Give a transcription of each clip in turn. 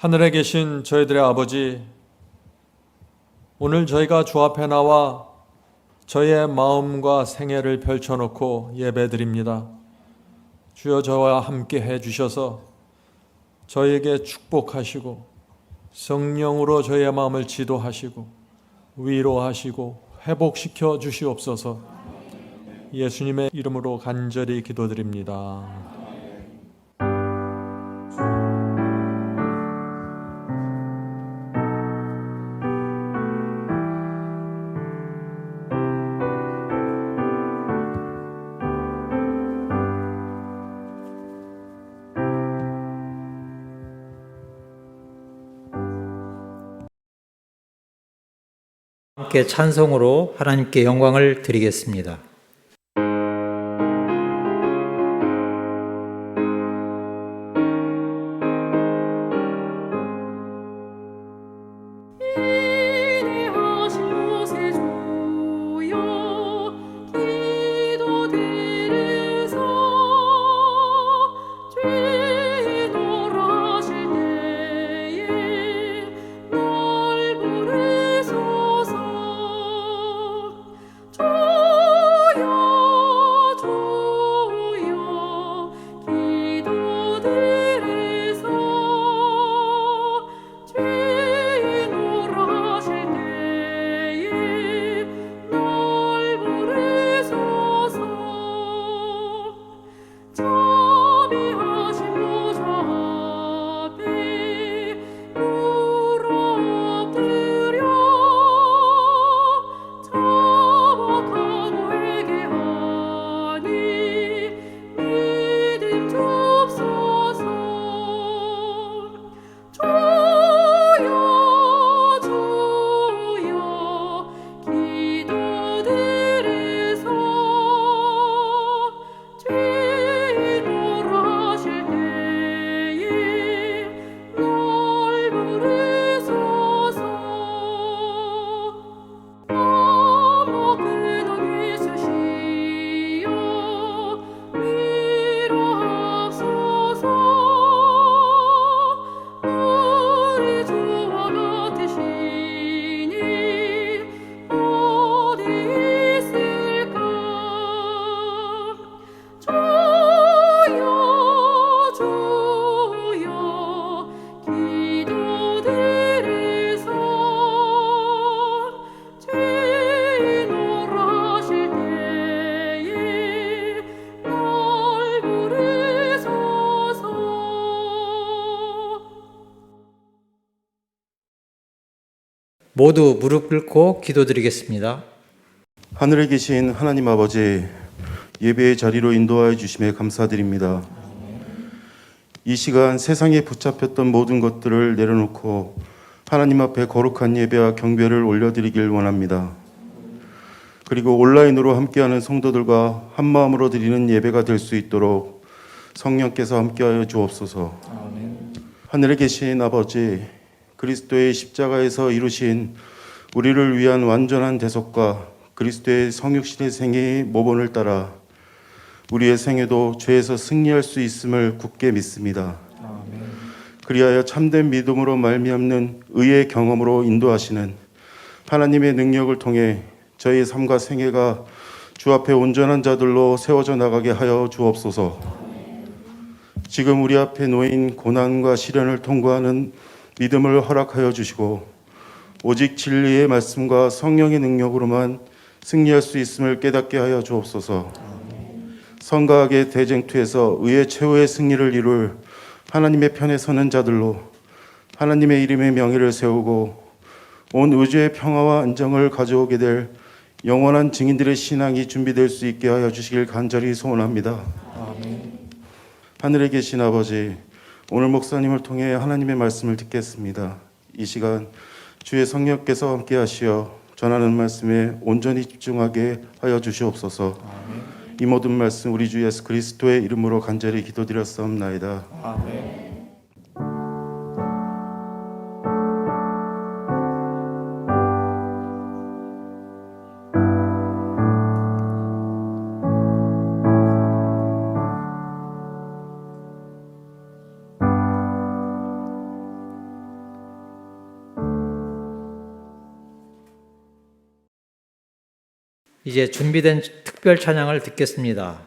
하늘에 계신 저희들의 아버지, 오늘 저희가 주 앞에 나와 저희의 마음과 생애를 펼쳐놓고 예배드립니다. 주여 저와 함께 해주셔서 저희에게 축복하시고 성령으로 저희의 마음을 지도하시고 위로하시고 회복시켜 주시옵소서. 예수님의 이름으로 간절히 기도드립니다. 함께 찬송으로 하나님께 영광을 드리겠습니다. 모두 무릎 꿇고 기도드리겠습니다. 하늘에 계신 하나님 아버지, 예배의 자리로 인도하여 주심에 감사드립니다. 이 시간 세상에 붙잡혔던 모든 것들을 내려놓고 하나님 앞에 거룩한 예배와 경배를 올려드리길 원합니다. 그리고 온라인으로 함께하는 성도들과 한마음으로 드리는 예배가 될 수 있도록 성령께서 함께하여 주옵소서. 하늘에 계신 아버지, 그리스도의 십자가에서 이루신 우리를 위한 완전한 대속과 그리스도의 성육신의 생애의 모본을 따라 우리의 생애도 죄에서 승리할 수 있음을 굳게 믿습니다. 그리하여 참된 믿음으로 말미암는 의의 경험으로 인도하시는 하나님의 능력을 통해 저희의 삶과 생애가 주 앞에 온전한 자들로 세워져 나가게 하여 주옵소서. 지금 우리 앞에 놓인 고난과 시련을 통과하는 믿음을 허락하여 주시고 오직 진리의 말씀과 성령의 능력으로만 승리할 수 있음을 깨닫게 하여 주옵소서. 선과 악의 대쟁투에서 의의 최후의 승리를 이룰 하나님의 편에 서는 자들로 하나님의 이름의 명예를 세우고 온 우주의 평화와 안정을 가져오게 될 영원한 증인들의 신앙이 준비될 수 있게 하여 주시길 간절히 소원합니다. 아멘. 하늘에 계신 아버지, 오늘 목사님을 통해 하나님의 말씀을 듣겠습니다. 이 시간 주의 성령께서 함께 하시어 전하는 말씀에 온전히 집중하게 하여 주시옵소서. 아멘. 이 모든 말씀 우리 주 예수 그리스도의 이름으로 간절히 기도드렸사옵나이다. 아멘. 이제 준비된 특별 찬양을 듣겠습니다.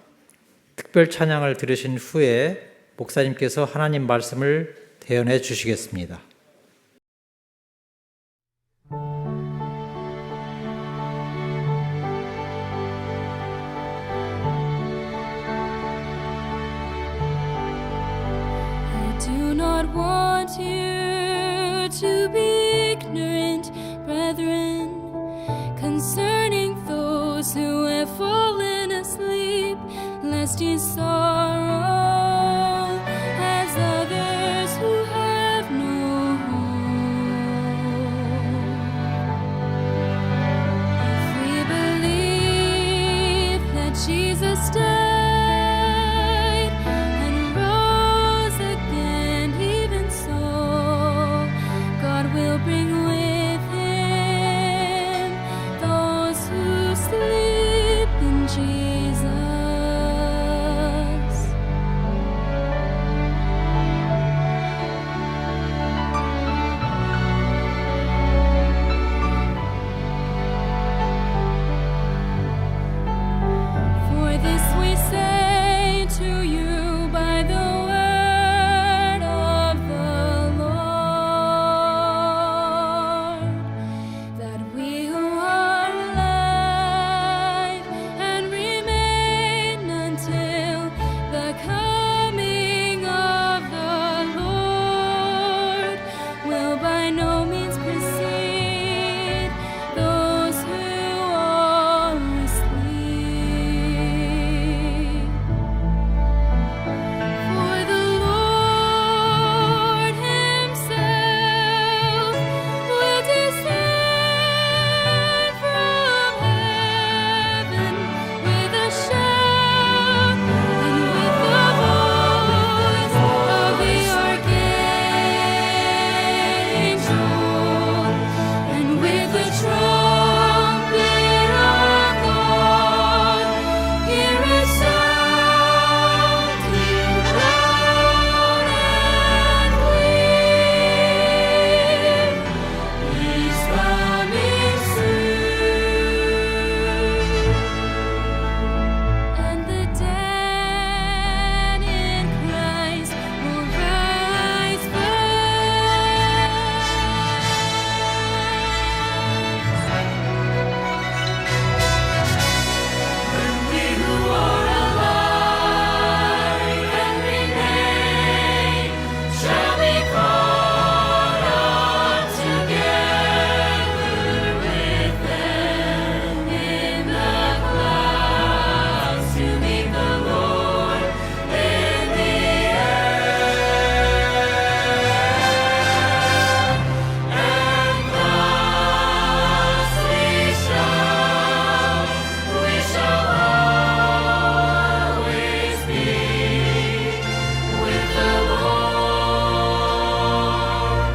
특별 찬양을 들으신 후에 목사님께서 하나님 말씀을 대언해 주시겠습니다. I do not want you to be ignorant, brethren, concerning those who have fallen asleep, lest ye sorrow as others who have no hope. If we believe that Jesus died and rose again, even so, God will bring with him those who sleep in Jesus. For this we say to you by the word of the Lord, that we who are alive and remain until the coming of the Lord will by no means precede those who are asleep. For the Lord himself will descend from heaven with a shout and with the voice of the archangel and with the trumpet of God. Hear it sounding loud and clear. He's coming soon. And the dead in Christ will rise first. When we who are alive and remain shall be caught up together with them in the clouds to meet the Lord in the air. And thus we shall always be with the Lord.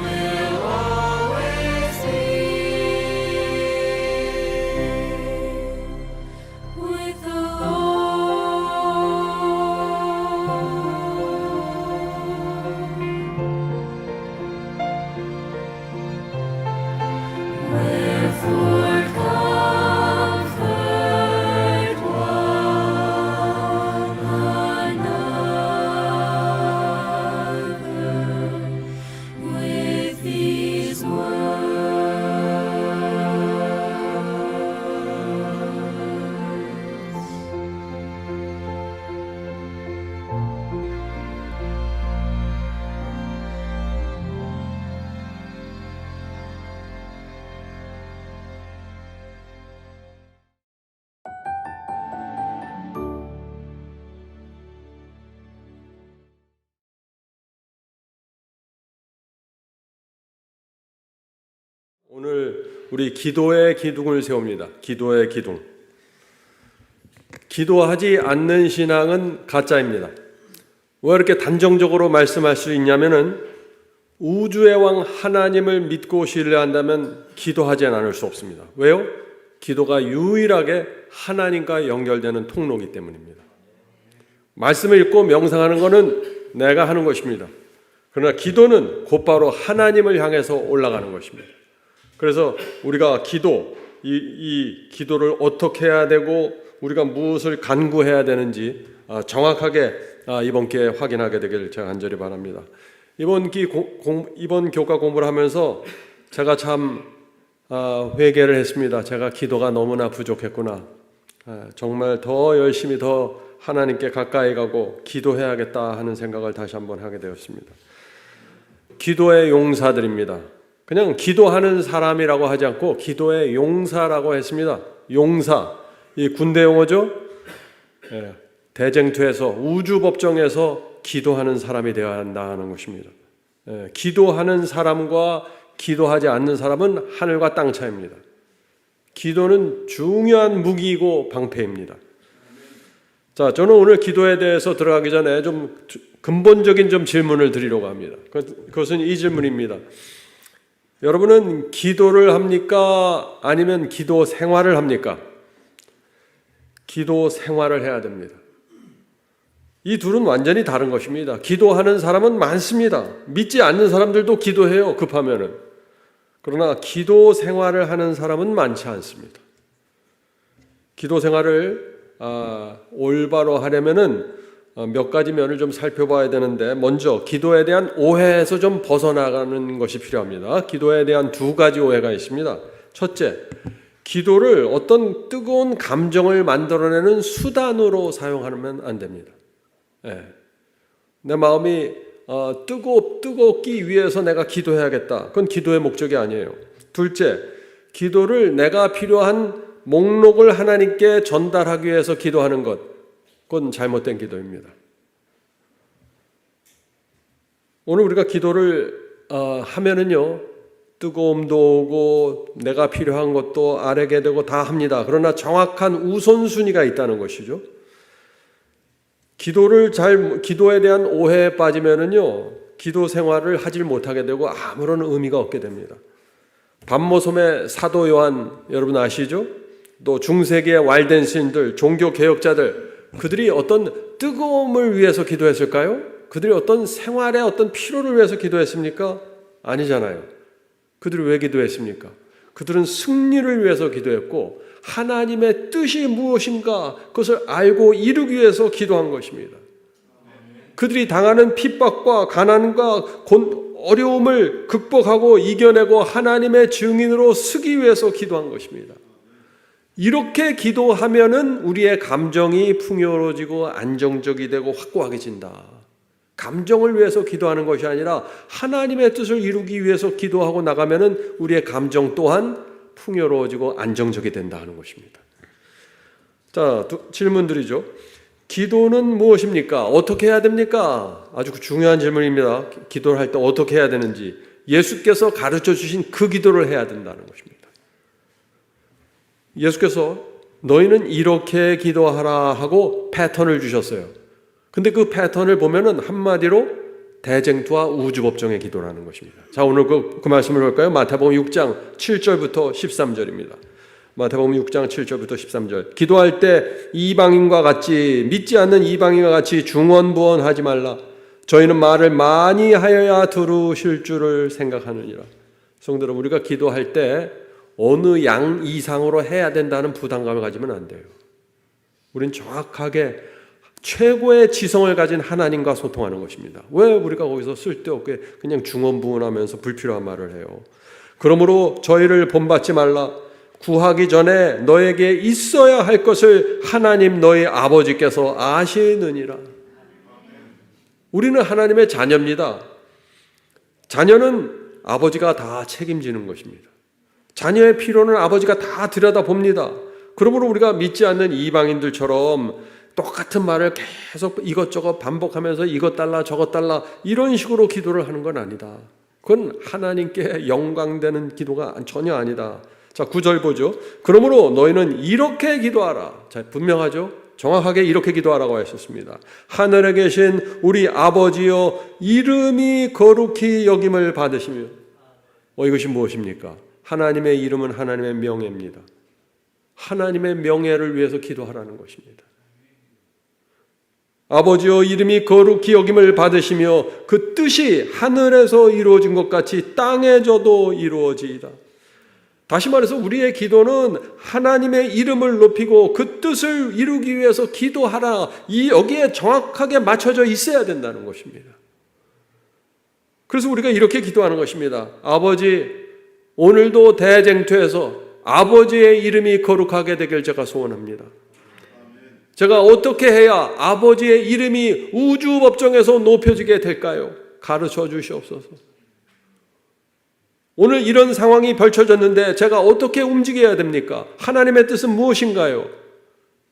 We'll always be with the Lord. Wherefore comfort one another with these 오늘 우리 기도의 기둥을 세웁니다. 기도의 기둥. 기도하지 않는 신앙은 가짜입니다. 왜 이렇게 단정적으로 말씀할 수 있냐면은 우주의 왕 하나님을 믿고 신뢰한다면 기도하지 않을 수 없습니다. 왜요? 기도가 유일하게 하나님과 연결되는 통로이기 때문입니다. 말씀을 읽고 명상하는 것은 내가 하는 것입니다. 그러나 기도는 곧바로 하나님을 향해서 올라가는 것입니다. 그래서 우리가 기도, 이 기도를 어떻게 해야 되고 우리가 무엇을 간구해야 되는지 정확하게 이번 기회에 확인하게 되길 제가 간절히 바랍니다. 이번 교과 공부를 하면서 제가 참 회개를 했습니다. 제가 기도가 너무나 부족했구나. 정말 더 열심히 더 하나님께 가까이 가고 기도해야겠다 하는 생각을 다시 한번 하게 되었습니다. 기도의 용사들입니다. 그냥 기도하는 사람이라고 하지 않고 기도의 용사라고 했습니다. 용사, 이 군대 용어죠. 대쟁투에서 우주법정에서 기도하는 사람이 되어야 한다는 것입니다. 기도하는 사람과 기도하지 않는 사람은 하늘과 땅 차이입니다. 기도는 중요한 무기이고 방패입니다. 자, 저는 오늘 기도에 대해서 들어가기 전에 좀 근본적인 좀 질문을 드리려고 합니다. 그것은 이 질문입니다. 여러분은 기도를 합니까? 아니면 기도 생활을 합니까? 기도 생활을 해야 됩니다. 이 둘은 완전히 다른 것입니다. 기도하는 사람은 많습니다. 믿지 않는 사람들도 기도해요, 급하면은. 그러나 기도 생활을 하는 사람은 많지 않습니다. 기도 생활을 올바로 하려면은 몇 가지 면을 좀 살펴봐야 되는데, 먼저 기도에 대한 오해에서 좀 벗어나가는 것이 필요합니다. 기도에 대한 두 가지 오해가 있습니다. 첫째, 기도를 어떤 뜨거운 감정을 만들어내는 수단으로 사용하면 안 됩니다. 내 마음이 뜨겁기 위해서 내가 기도해야겠다. 그건 기도의 목적이 아니에요. 둘째, 기도를 내가 필요한 목록을 하나님께 전달하기 위해서 기도하는 것, 그건 잘못된 기도입니다. 오늘 우리가 기도를 하면은요, 뜨거움도 오고 내가 필요한 것도 아뢰게 되고 다 합니다. 그러나 정확한 우선순위가 있다는 것이죠. 기도에 대한 오해에 빠지면은요, 기도 생활을 하질 못하게 되고 아무런 의미가 없게 됩니다. 반모섬의 사도 요한 여러분 아시죠? 또 중세기의 왈덴신들, 종교 개혁자들, 그들이 어떤 뜨거움을 위해서 기도했을까요? 그들이 어떤 생활의 어떤 필요를 위해서 기도했습니까? 아니잖아요. 그들이 왜 기도했습니까? 그들은 승리를 위해서 기도했고 하나님의 뜻이 무엇인가 그것을 알고 이루기 위해서 기도한 것입니다. 그들이 당하는 핍박과 가난과 어려움을 극복하고 이겨내고 하나님의 증인으로 서기 위해서 기도한 것입니다. 이렇게 기도하면은 우리의 감정이 풍요로워지고 안정적이 되고 확고하게진다. 감정을 위해서 기도하는 것이 아니라 하나님의 뜻을 이루기 위해서 기도하고 나가면은 우리의 감정 또한 풍요로워지고 안정적이 된다 하는 것입니다. 자, 질문 드리죠. 기도는 무엇입니까? 어떻게 해야 됩니까? 아주 중요한 질문입니다. 기도를 할 때 어떻게 해야 되는지 예수께서 가르쳐 주신 그 기도를 해야 된다는 것입니다. 예수께서 너희는 이렇게 기도하라 하고 패턴을 주셨어요. 근데 그 패턴을 보면은 한마디로 대쟁투와 우주법정의 기도라는 것입니다. 자, 오늘 그 말씀을 볼까요? 마태복음 6장 7절부터 13절입니다. 마태복음 6장 7절부터 13절. 기도할 때 이방인과 같이 믿지 않는 이방인과 같이 중언부언하지 말라. 저희는 말을 많이 하여야 들으실 줄을 생각하느니라. 성도 여러분, 우리가 기도할 때 어느 양 이상으로 해야 된다는 부담감을 가지면 안 돼요. 우린 정확하게 최고의 지성을 가진 하나님과 소통하는 것입니다. 왜 우리가 거기서 쓸데없게 그냥 중언부언하면서 불필요한 말을 해요? 그러므로 저희를 본받지 말라. 구하기 전에 너에게 있어야 할 것을 하나님 너희 아버지께서 아시느니라. 우리는 하나님의 자녀입니다. 자녀는 아버지가 다 책임지는 것입니다. 자녀의 필요는 아버지가 다 들여다봅니다. 그러므로 우리가 믿지 않는 이방인들처럼 똑같은 말을 계속 이것저것 반복하면서 이것 달라 저것 달라 이런 식으로 기도를 하는 건 아니다. 그건 하나님께 영광되는 기도가 전혀 아니다. 자, 9절 보죠. 그러므로 너희는 이렇게 기도하라. 자, 분명하죠? 정확하게 이렇게 기도하라고 하셨습니다. 하늘에 계신 우리 아버지여 이름이 거룩히 여김을 받으시며. 이것이 무엇입니까? 하나님의 이름은 하나님의 명예입니다. 하나님의 명예를 위해서 기도하라는 것입니다. 아버지여 이름이 거룩히 여김을 받으시며 그 뜻이 하늘에서 이루어진 것 같이 땅에서도 이루어지이다. 다시 말해서 우리의 기도는 하나님의 이름을 높이고 그 뜻을 이루기 위해서 기도하라. 여기에 정확하게 맞춰져 있어야 된다는 것입니다. 그래서 우리가 이렇게 기도하는 것입니다. 아버지, 오늘도 대쟁투에서 아버지의 이름이 거룩하게 되길 제가 소원합니다. 제가 어떻게 해야 아버지의 이름이 우주 법정에서 높여지게 될까요? 가르쳐 주시옵소서. 오늘 이런 상황이 펼쳐졌는데 제가 어떻게 움직여야 됩니까? 하나님의 뜻은 무엇인가요?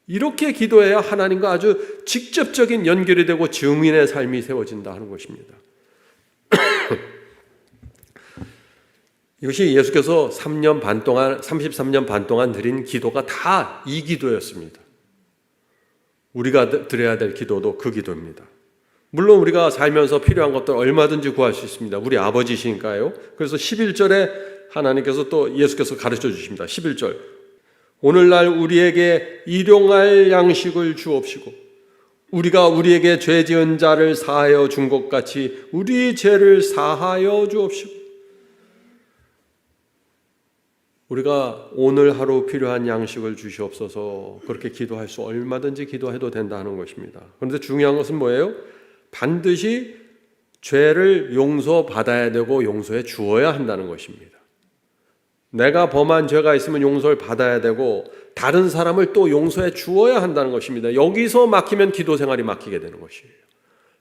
이렇게 기도해야 하나님과 아주 직접적인 연결이 되고 증인의 삶이 세워진다 하는 것입니다. 이것이 예수께서 33년 반 동안 드린 기도가 다 이 기도였습니다. 우리가 드려야 될 기도도 그 기도입니다. 물론 우리가 살면서 필요한 것들 얼마든지 구할 수 있습니다. 우리 아버지시니까요. 그래서 11절에 하나님께서 또 예수께서 가르쳐 주십니다. 11절. 오늘날 우리에게 일용할 양식을 주옵시고 우리가 우리에게 죄 지은 자를 사하여 준 것 같이 우리 죄를 사하여 주옵시고. 우리가 오늘 하루 필요한 양식을 주시옵소서. 그렇게 기도할 수 얼마든지 기도해도 된다는 것입니다. 그런데 중요한 것은 뭐예요? 반드시 죄를 용서받아야 되고 용서해 주어야 한다는 것입니다. 내가 범한 죄가 있으면 용서를 받아야 되고 다른 사람을 또 용서해 주어야 한다는 것입니다. 여기서 막히면 기도 생활이 막히게 되는 것이에요.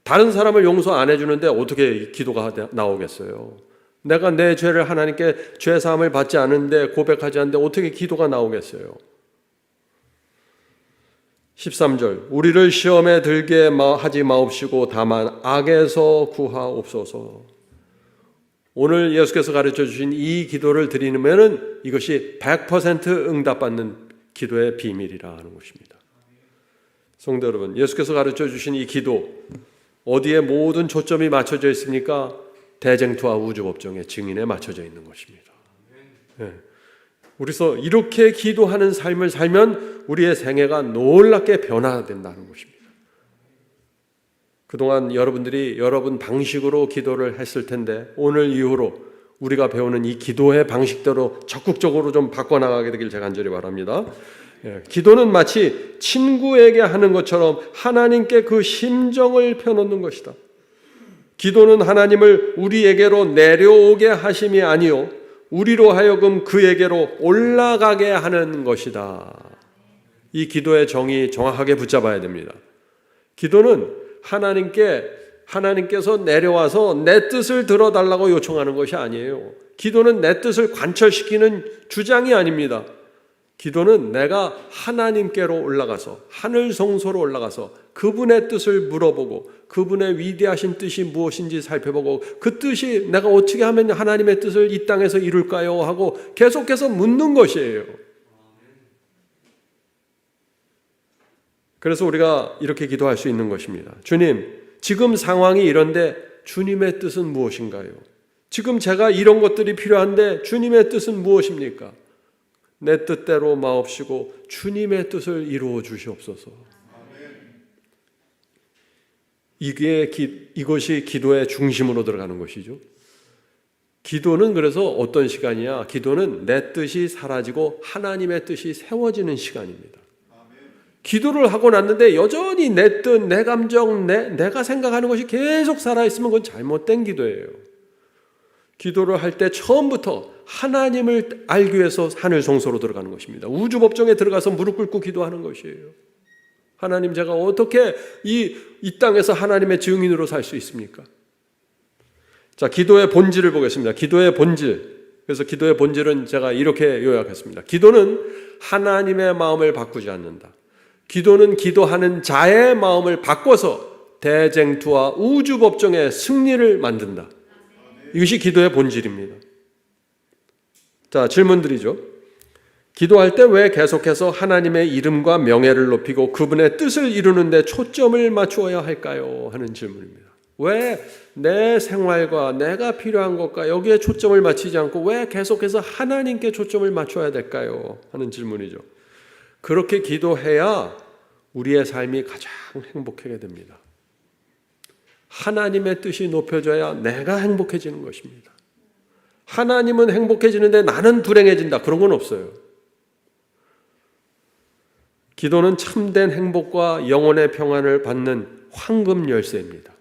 다른 사람을 용서 안 해주는데 어떻게 기도가 나오겠어요? 내가 내 죄를 하나님께 죄사함을 받지 않은데 고백하지 않는데 어떻게 기도가 나오겠어요? 13절. 우리를 시험에 들게 하지 마옵시고 다만 악에서 구하옵소서. 오늘 예수께서 가르쳐 주신 이 기도를 드리면은 이것이 100% 응답받는 기도의 비밀이라 하는 것입니다. 성도 여러분, 예수께서 가르쳐 주신 이 기도 어디에 모든 초점이 맞춰져 있습니까? 대쟁투와 우주법정의 증인에 맞춰져 있는 것입니다. 네. 우리서 이렇게 기도하는 삶을 살면 우리의 생애가 놀랍게 변화된다는 것입니다. 그동안 여러분들이 여러분 방식으로 기도를 했을 텐데 오늘 이후로 우리가 배우는 이 기도의 방식대로 적극적으로 좀 바꿔나가게 되길 제가 간절히 바랍니다. 기도는 마치 친구에게 하는 것처럼 하나님께 그 심정을 펴놓는 것이다. 기도는 하나님을 우리에게로 내려오게 하심이 아니요 우리로 하여금 그에게로 올라가게 하는 것이다. 이 기도의 정의 정확하게 붙잡아야 됩니다. 기도는 하나님께서 내려와서 내 뜻을 들어달라고 요청하는 것이 아니에요. 기도는 내 뜻을 관철시키는 주장이 아닙니다. 기도는 내가 하나님께로 올라가서 하늘 성소로 올라가서 그분의 뜻을 물어보고 그분의 위대하신 뜻이 무엇인지 살펴보고 그 뜻이 내가 어떻게 하면 하나님의 뜻을 이 땅에서 이룰까요? 하고 계속해서 묻는 것이에요. 그래서 우리가 이렇게 기도할 수 있는 것입니다. 주님, 지금 상황이 이런데 주님의 뜻은 무엇인가요? 지금 제가 이런 것들이 필요한데 주님의 뜻은 무엇입니까? 내 뜻대로 마옵시고 주님의 뜻을 이루어 주시옵소서. 이것이 기도의 중심으로 들어가는 것이죠. 기도는 그래서 어떤 시간이야? 기도는 내 뜻이 사라지고 하나님의 뜻이 세워지는 시간입니다. 기도를 하고 났는데 여전히 내 뜻, 내 감정, 내가 생각하는 것이 계속 살아있으면 그건 잘못된 기도예요. 기도를 할 때 처음부터 하나님을 알기 위해서 하늘 성소로 들어가는 것입니다. 우주 법정에 들어가서 무릎 꿇고 기도하는 것이에요. 하나님, 제가 어떻게 이 땅에서 하나님의 증인으로 살 수 있습니까? 자, 기도의 본질을 보겠습니다. 기도의 본질. 그래서 기도의 본질은 제가 이렇게 요약했습니다. 기도는 하나님의 마음을 바꾸지 않는다. 기도는 기도하는 자의 마음을 바꿔서 대쟁투와 우주 법정의 승리를 만든다. 이것이 기도의 본질입니다. 자, 질문 드리죠. 기도할 때 왜 계속해서 하나님의 이름과 명예를 높이고 그분의 뜻을 이루는 데 초점을 맞추어야 할까요? 하는 질문입니다. 왜 내 생활과 내가 필요한 것과 여기에 초점을 맞추지 않고 왜 계속해서 하나님께 초점을 맞춰야 될까요? 하는 질문이죠. 그렇게 기도해야 우리의 삶이 가장 행복하게 됩니다. 하나님의 뜻이 높여져야 내가 행복해지는 것입니다. 하나님은 행복해지는데 나는 불행해진다. 그런 건 없어요. 기도는 참된 행복과 영혼의 평안을 받는 황금 열쇠입니다.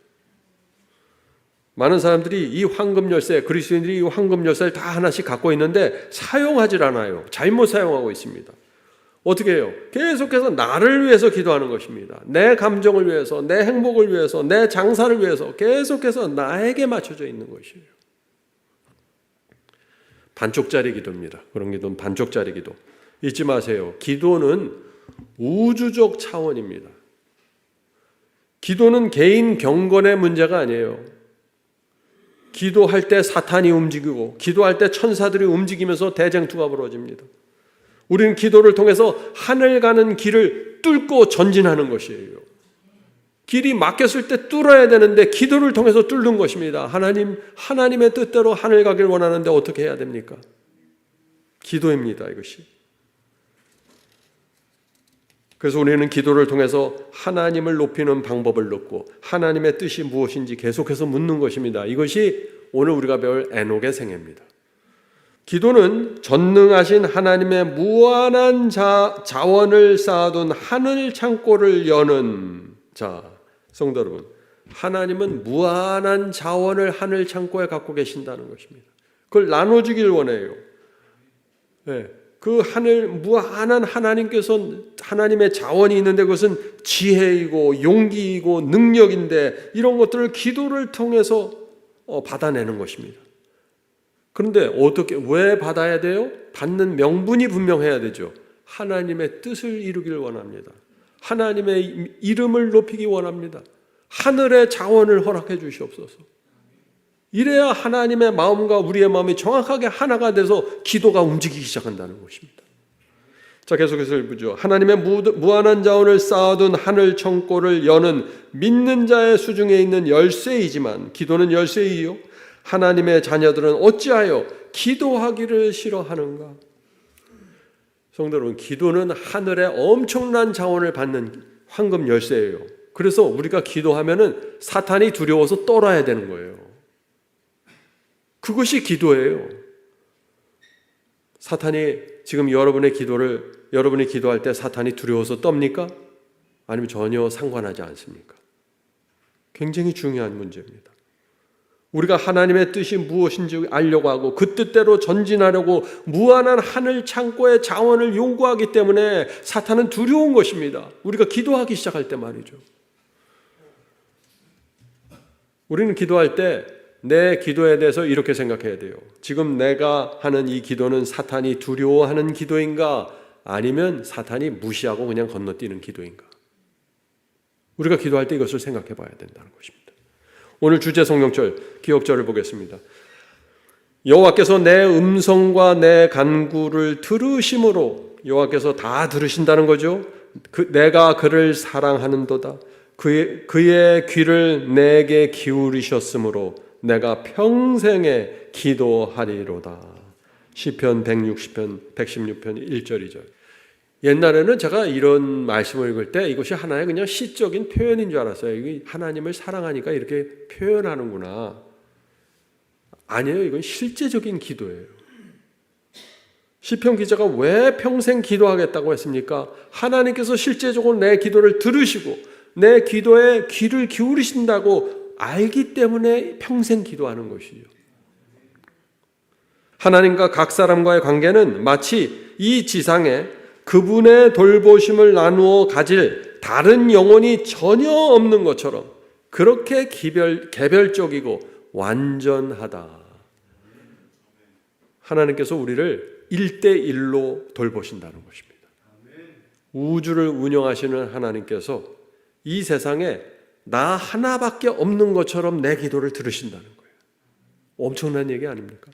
많은 사람들이 이 황금 열쇠, 그리스도인들이 이 황금 열쇠를 다 하나씩 갖고 있는데 사용하질 않아요. 잘못 사용하고 있습니다. 어떻게 해요? 계속해서 나를 위해서 기도하는 것입니다. 내 감정을 위해서, 내 행복을 위해서, 내 장사를 위해서 계속해서 나에게 맞춰져 있는 것이에요. 반쪽짜리 기도입니다. 그런 기도는 반쪽짜리 기도. 잊지 마세요. 기도는 우주적 차원입니다. 기도는 개인 경건의 문제가 아니에요. 기도할 때 사탄이 움직이고 기도할 때 천사들이 움직이면서 대쟁투가 벌어집니다. 우리는 기도를 통해서 하늘 가는 길을 뚫고 전진하는 것이에요. 길이 막혔을 때 뚫어야 되는데 기도를 통해서 뚫는 것입니다. 하나님의 뜻대로 하늘 가길 원하는데 어떻게 해야 됩니까? 기도입니다, 이것이. 그래서 우리는 기도를 통해서 하나님을 높이는 방법을 얻고 하나님의 뜻이 무엇인지 계속해서 묻는 것입니다. 이것이 오늘 우리가 배울 에녹의 생애입니다. 기도는 전능하신 하나님의 무한한 자원을 쌓아둔 하늘 창고를 여는 성도 여러분, 하나님은 무한한 자원을 하늘 창고에 갖고 계신다는 것입니다. 그걸 나눠주길 원해요. 네. 그 무한한 하나님께서 하나님의 자원이 있는데 그것은 지혜이고 용기이고 능력인데 이런 것들을 기도를 통해서 받아내는 것입니다. 그런데 왜 받아야 돼요? 받는 명분이 분명해야 되죠. 하나님의 뜻을 이루기를 원합니다. 하나님의 이름을 높이기 원합니다. 하늘의 자원을 허락해 주시옵소서. 이래야 하나님의 마음과 우리의 마음이 정확하게 하나가 돼서 기도가 움직이기 시작한다는 것입니다. 자, 계속해서 읽죠. 하나님의 무한한 자원을 쌓아둔 하늘 창고를 여는 믿는 자의 수중에 있는 열쇠이지만 기도는 열쇠이요. 하나님의 자녀들은 어찌하여 기도하기를 싫어하는가? 성도 여러분, 기도는 하늘의 엄청난 자원을 받는 황금 열쇠예요. 그래서 우리가 기도하면은 사탄이 두려워서 떨어야 되는 거예요. 그것이 기도예요. 사탄이 지금 여러분이 기도할 때 사탄이 두려워서 떱니까? 아니면 전혀 상관하지 않습니까? 굉장히 중요한 문제입니다. 우리가 하나님의 뜻이 무엇인지 알려고 하고 그 뜻대로 전진하려고 무한한 하늘 창고의 자원을 요구하기 때문에 사탄은 두려운 것입니다. 우리가 기도하기 시작할 때 말이죠. 우리는 기도할 때 내 기도에 대해서 이렇게 생각해야 돼요. 지금 내가 하는 이 기도는 사탄이 두려워하는 기도인가? 아니면 사탄이 무시하고 그냥 건너뛰는 기도인가? 우리가 기도할 때 이것을 생각해 봐야 된다는 것입니다. 오늘 주제 성령절 기억절을 보겠습니다. 여호와께서 내 음성과 내 간구를 들으심으로, 여호와께서 다 들으신다는 거죠. 내가 그를 사랑하는도다. 그의 귀를 내게 기울이셨으므로 내가 평생에 기도하리로다. 시편 116편 116편 1절 2절. 옛날에는 제가 이런 말씀을 읽을 때 이것이 하나의 그냥 시적인 표현인 줄 알았어요. 이게 하나님을 사랑하니까 이렇게 표현하는구나. 아니에요. 이건 실제적인 기도예요. 시편 기자가 왜 평생 기도하겠다고 했습니까? 하나님께서 실제적으로 내 기도를 들으시고 내 기도에 귀를 기울이신다고 알기 때문에 평생 기도하는 것이죠. 하나님과 각 사람과의 관계는 마치 이 지상에 그분의 돌보심을 나누어 가질 다른 영혼이 전혀 없는 것처럼 그렇게 개별적이고 완전하다. 하나님께서 우리를 1대1로 돌보신다는 것입니다. 우주를 운영하시는 하나님께서 이 세상에 나 하나밖에 없는 것처럼 내 기도를 들으신다는 거예요. 엄청난 얘기 아닙니까?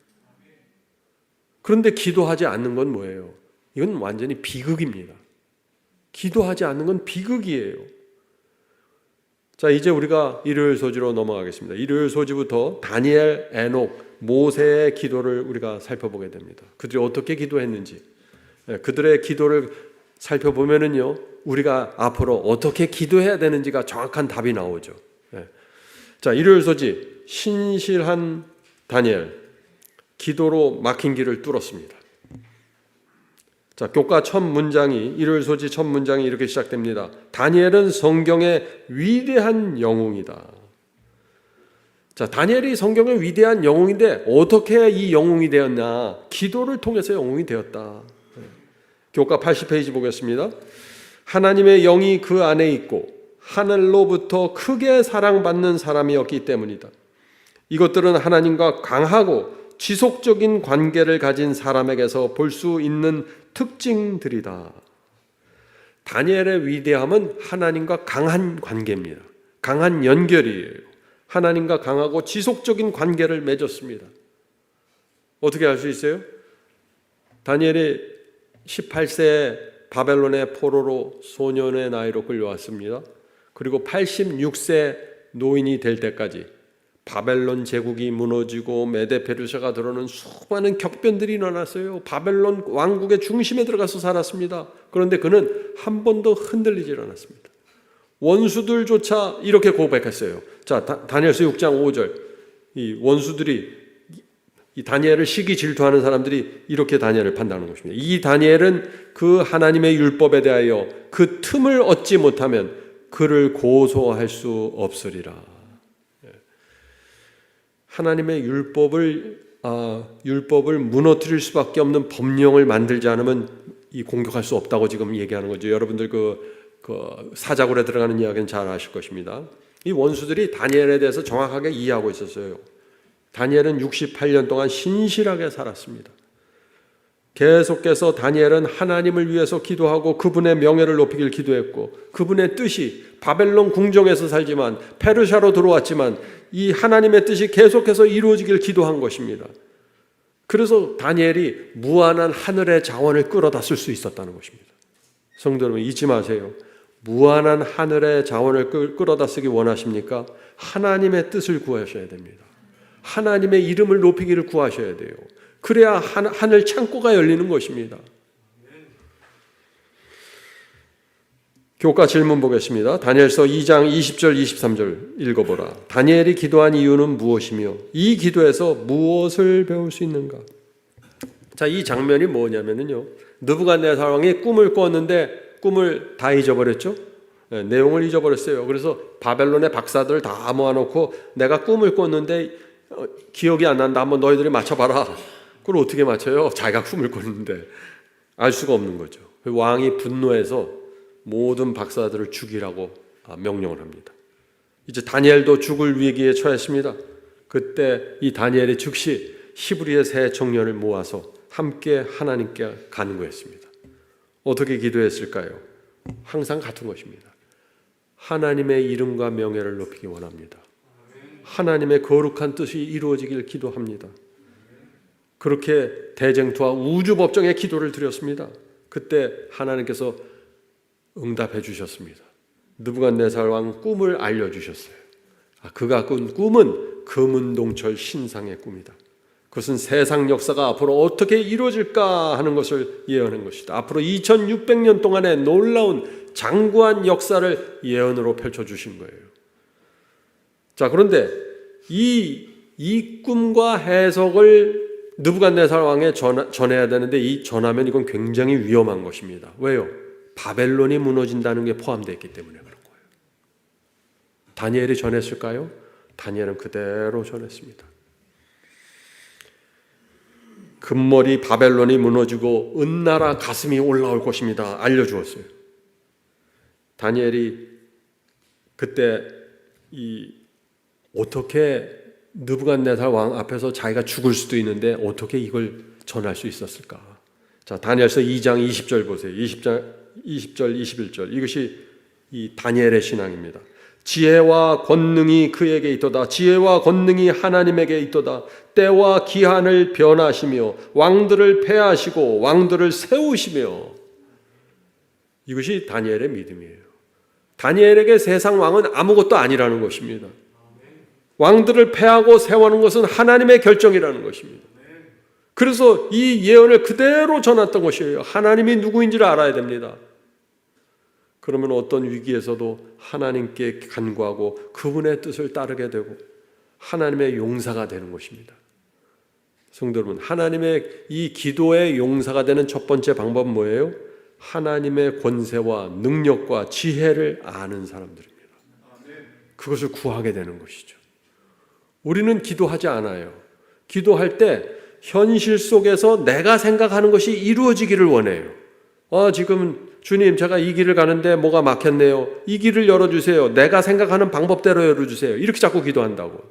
그런데 기도하지 않는 건 뭐예요? 이건 완전히 비극입니다. 기도하지 않는 건 비극이에요. 자, 이제 우리가 일요일 소지로 넘어가겠습니다. 일요일 소지부터 다니엘, 에녹, 모세의 기도를 우리가 살펴보게 됩니다. 그들이 어떻게 기도했는지, 그들의 기도를 살펴보면은요, 우리가 앞으로 어떻게 기도해야 되는지가 정확한 답이 나오죠. 자, 일요일 소지 신실한 다니엘. 기도로 막힌 길을 뚫었습니다. 자, 교과 첫 문장이, 일요일 소지 첫 문장이 이렇게 시작됩니다. 다니엘은 성경의 위대한 영웅이다. 자, 다니엘이 성경의 위대한 영웅인데 어떻게 이 영웅이 되었냐? 기도를 통해서 영웅이 되었다. 교과 80페이지 보겠습니다. 하나님의 영이 그 안에 있고 하늘로부터 크게 사랑받는 사람이었기 때문이다. 이것들은 하나님과 강하고 지속적인 관계를 가진 사람에게서 볼 수 있는 특징들이다. 다니엘의 위대함은 하나님과 강한 관계입니다. 강한 연결이에요. 하나님과 강하고 지속적인 관계를 맺었습니다. 어떻게 알 수 있어요? 다니엘이 18세에 바벨론의 포로로 소년의 나이로 끌려왔습니다. 그리고 86세 노인이 될 때까지 바벨론 제국이 무너지고 메데 페르시아가 들어오는 수많은 격변들이 일어났어요. 바벨론 왕국의 중심에 들어가서 살았습니다. 그런데 그는 한 번도 흔들리지 않았습니다. 원수들조차 이렇게 고백했어요. 자, 다니엘서 6장 5절. 이 원수들이 이 다니엘을 시기 질투하는 사람들이 이렇게 다니엘을 판단하는 것입니다. 이 다니엘은 그 하나님의 율법에 대하여 그 틈을 얻지 못하면 그를 고소할 수 없으리라. 하나님의 율법을 무너뜨릴 수밖에 없는 법령을 만들지 않으면 이 공격할 수 없다고 지금 얘기하는 거죠. 여러분들 그 사자굴에 들어가는 이야기는 잘 아실 것입니다. 이 원수들이 다니엘에 대해서 정확하게 이해하고 있었어요. 다니엘은 68년 동안 신실하게 살았습니다. 계속해서 다니엘은 하나님을 위해서 기도하고 그분의 명예를 높이길 기도했고 그분의 뜻이 바벨론 궁정에서 살지만 페르시아로 들어왔지만 이 하나님의 뜻이 계속해서 이루어지길 기도한 것입니다. 그래서 다니엘이 무한한 하늘의 자원을 끌어다 쓸 수 있었다는 것입니다. 성도 여러분 잊지 마세요. 무한한 하늘의 자원을 끌어다 쓰기 원하십니까? 하나님의 뜻을 구하셔야 됩니다. 하나님의 이름을 높이기를 구하셔야 돼요. 그래야 하늘 창고가 열리는 것입니다. 교과 질문 보겠습니다. 다니엘서 2장 20절 23절 읽어보라. 다니엘이 기도한 이유는 무엇이며 이 기도에서 무엇을 배울 수 있는가? 자, 이 장면이 뭐냐면요, 느부갓네살 왕이 꿈을 꿨는데 꿈을 다 잊어버렸죠. 네, 내용을 잊어버렸어요. 그래서 바벨론의 박사들을 다 모아놓고 내가 꿈을 꿨는데 기억이 안 난다. 한번 너희들이 맞춰봐라. 그걸 어떻게 맞춰요? 자기가 꿈을 꿨는데 알 수가 없는 거죠. 왕이 분노해서 모든 박사들을 죽이라고 명령을 합니다. 이제 다니엘도 죽을 위기에 처했습니다. 그때 이 다니엘이 즉시 히브리의 세 청년을 모아서 함께 하나님께 간구했습니다. 어떻게 기도했을까요? 항상 같은 것입니다. 하나님의 이름과 명예를 높이기 원합니다. 하나님의 거룩한 뜻이 이루어지길 기도합니다. 그렇게 대쟁투와 우주법정의 기도를 드렸습니다. 그때 하나님께서 응답해 주셨습니다. 느부갓네살 왕 꿈을 알려주셨어요. 그가 꾼 꿈은 금은동철 신상의 꿈이다. 그것은 세상 역사가 앞으로 어떻게 이루어질까 하는 것을 예언한 것이다. 앞으로 2600년 동안의 놀라운 장구한 역사를 예언으로 펼쳐주신 거예요. 자, 그런데 이 꿈과 해석을 느부갓네살 왕에 전해야 되는데 이 전하면 이건 굉장히 위험한 것입니다. 왜요? 바벨론이 무너진다는 게 포함되어 있기 때문에 그런 거예요. 다니엘이 전했을까요? 다니엘은 그대로 전했습니다. 금머리 바벨론이 무너지고 은나라 가슴이 올라올 것입니다. 알려주었어요. 다니엘이 그때 어떻게 느부갓네살 왕 앞에서 자기가 죽을 수도 있는데 어떻게 이걸 전할 수 있었을까? 자, 다니엘서 2장 20절 보세요. 20절 21절. 이것이 이 다니엘의 신앙입니다. 지혜와 권능이 그에게 있도다. 지혜와 권능이 하나님에게 있도다. 때와 기한을 변하시며 왕들을 패하시고 왕들을 세우시며. 이것이 다니엘의 믿음이에요. 다니엘에게 세상 왕은 아무것도 아니라는 것입니다. 왕들을 패하고 세우는 것은 하나님의 결정이라는 것입니다. 그래서 이 예언을 그대로 전했던 것이에요. 하나님이 누구인지를 알아야 됩니다. 그러면 어떤 위기에서도 하나님께 간구하고 그분의 뜻을 따르게 되고 하나님의 용사가 되는 것입니다. 성도 여러분, 하나님의 이 기도의 용사가 되는 첫 번째 방법은 뭐예요? 하나님의 권세와 능력과 지혜를 아는 사람들입니다. 그것을 구하게 되는 것이죠. 우리는 기도하지 않아요. 기도할 때 현실 속에서 내가 생각하는 것이 이루어지기를 원해요. 지금 주님, 제가 이 길을 가는데 뭐가 막혔네요. 이 길을 열어주세요. 내가 생각하는 방법대로 열어주세요. 이렇게 자꾸 기도한다고.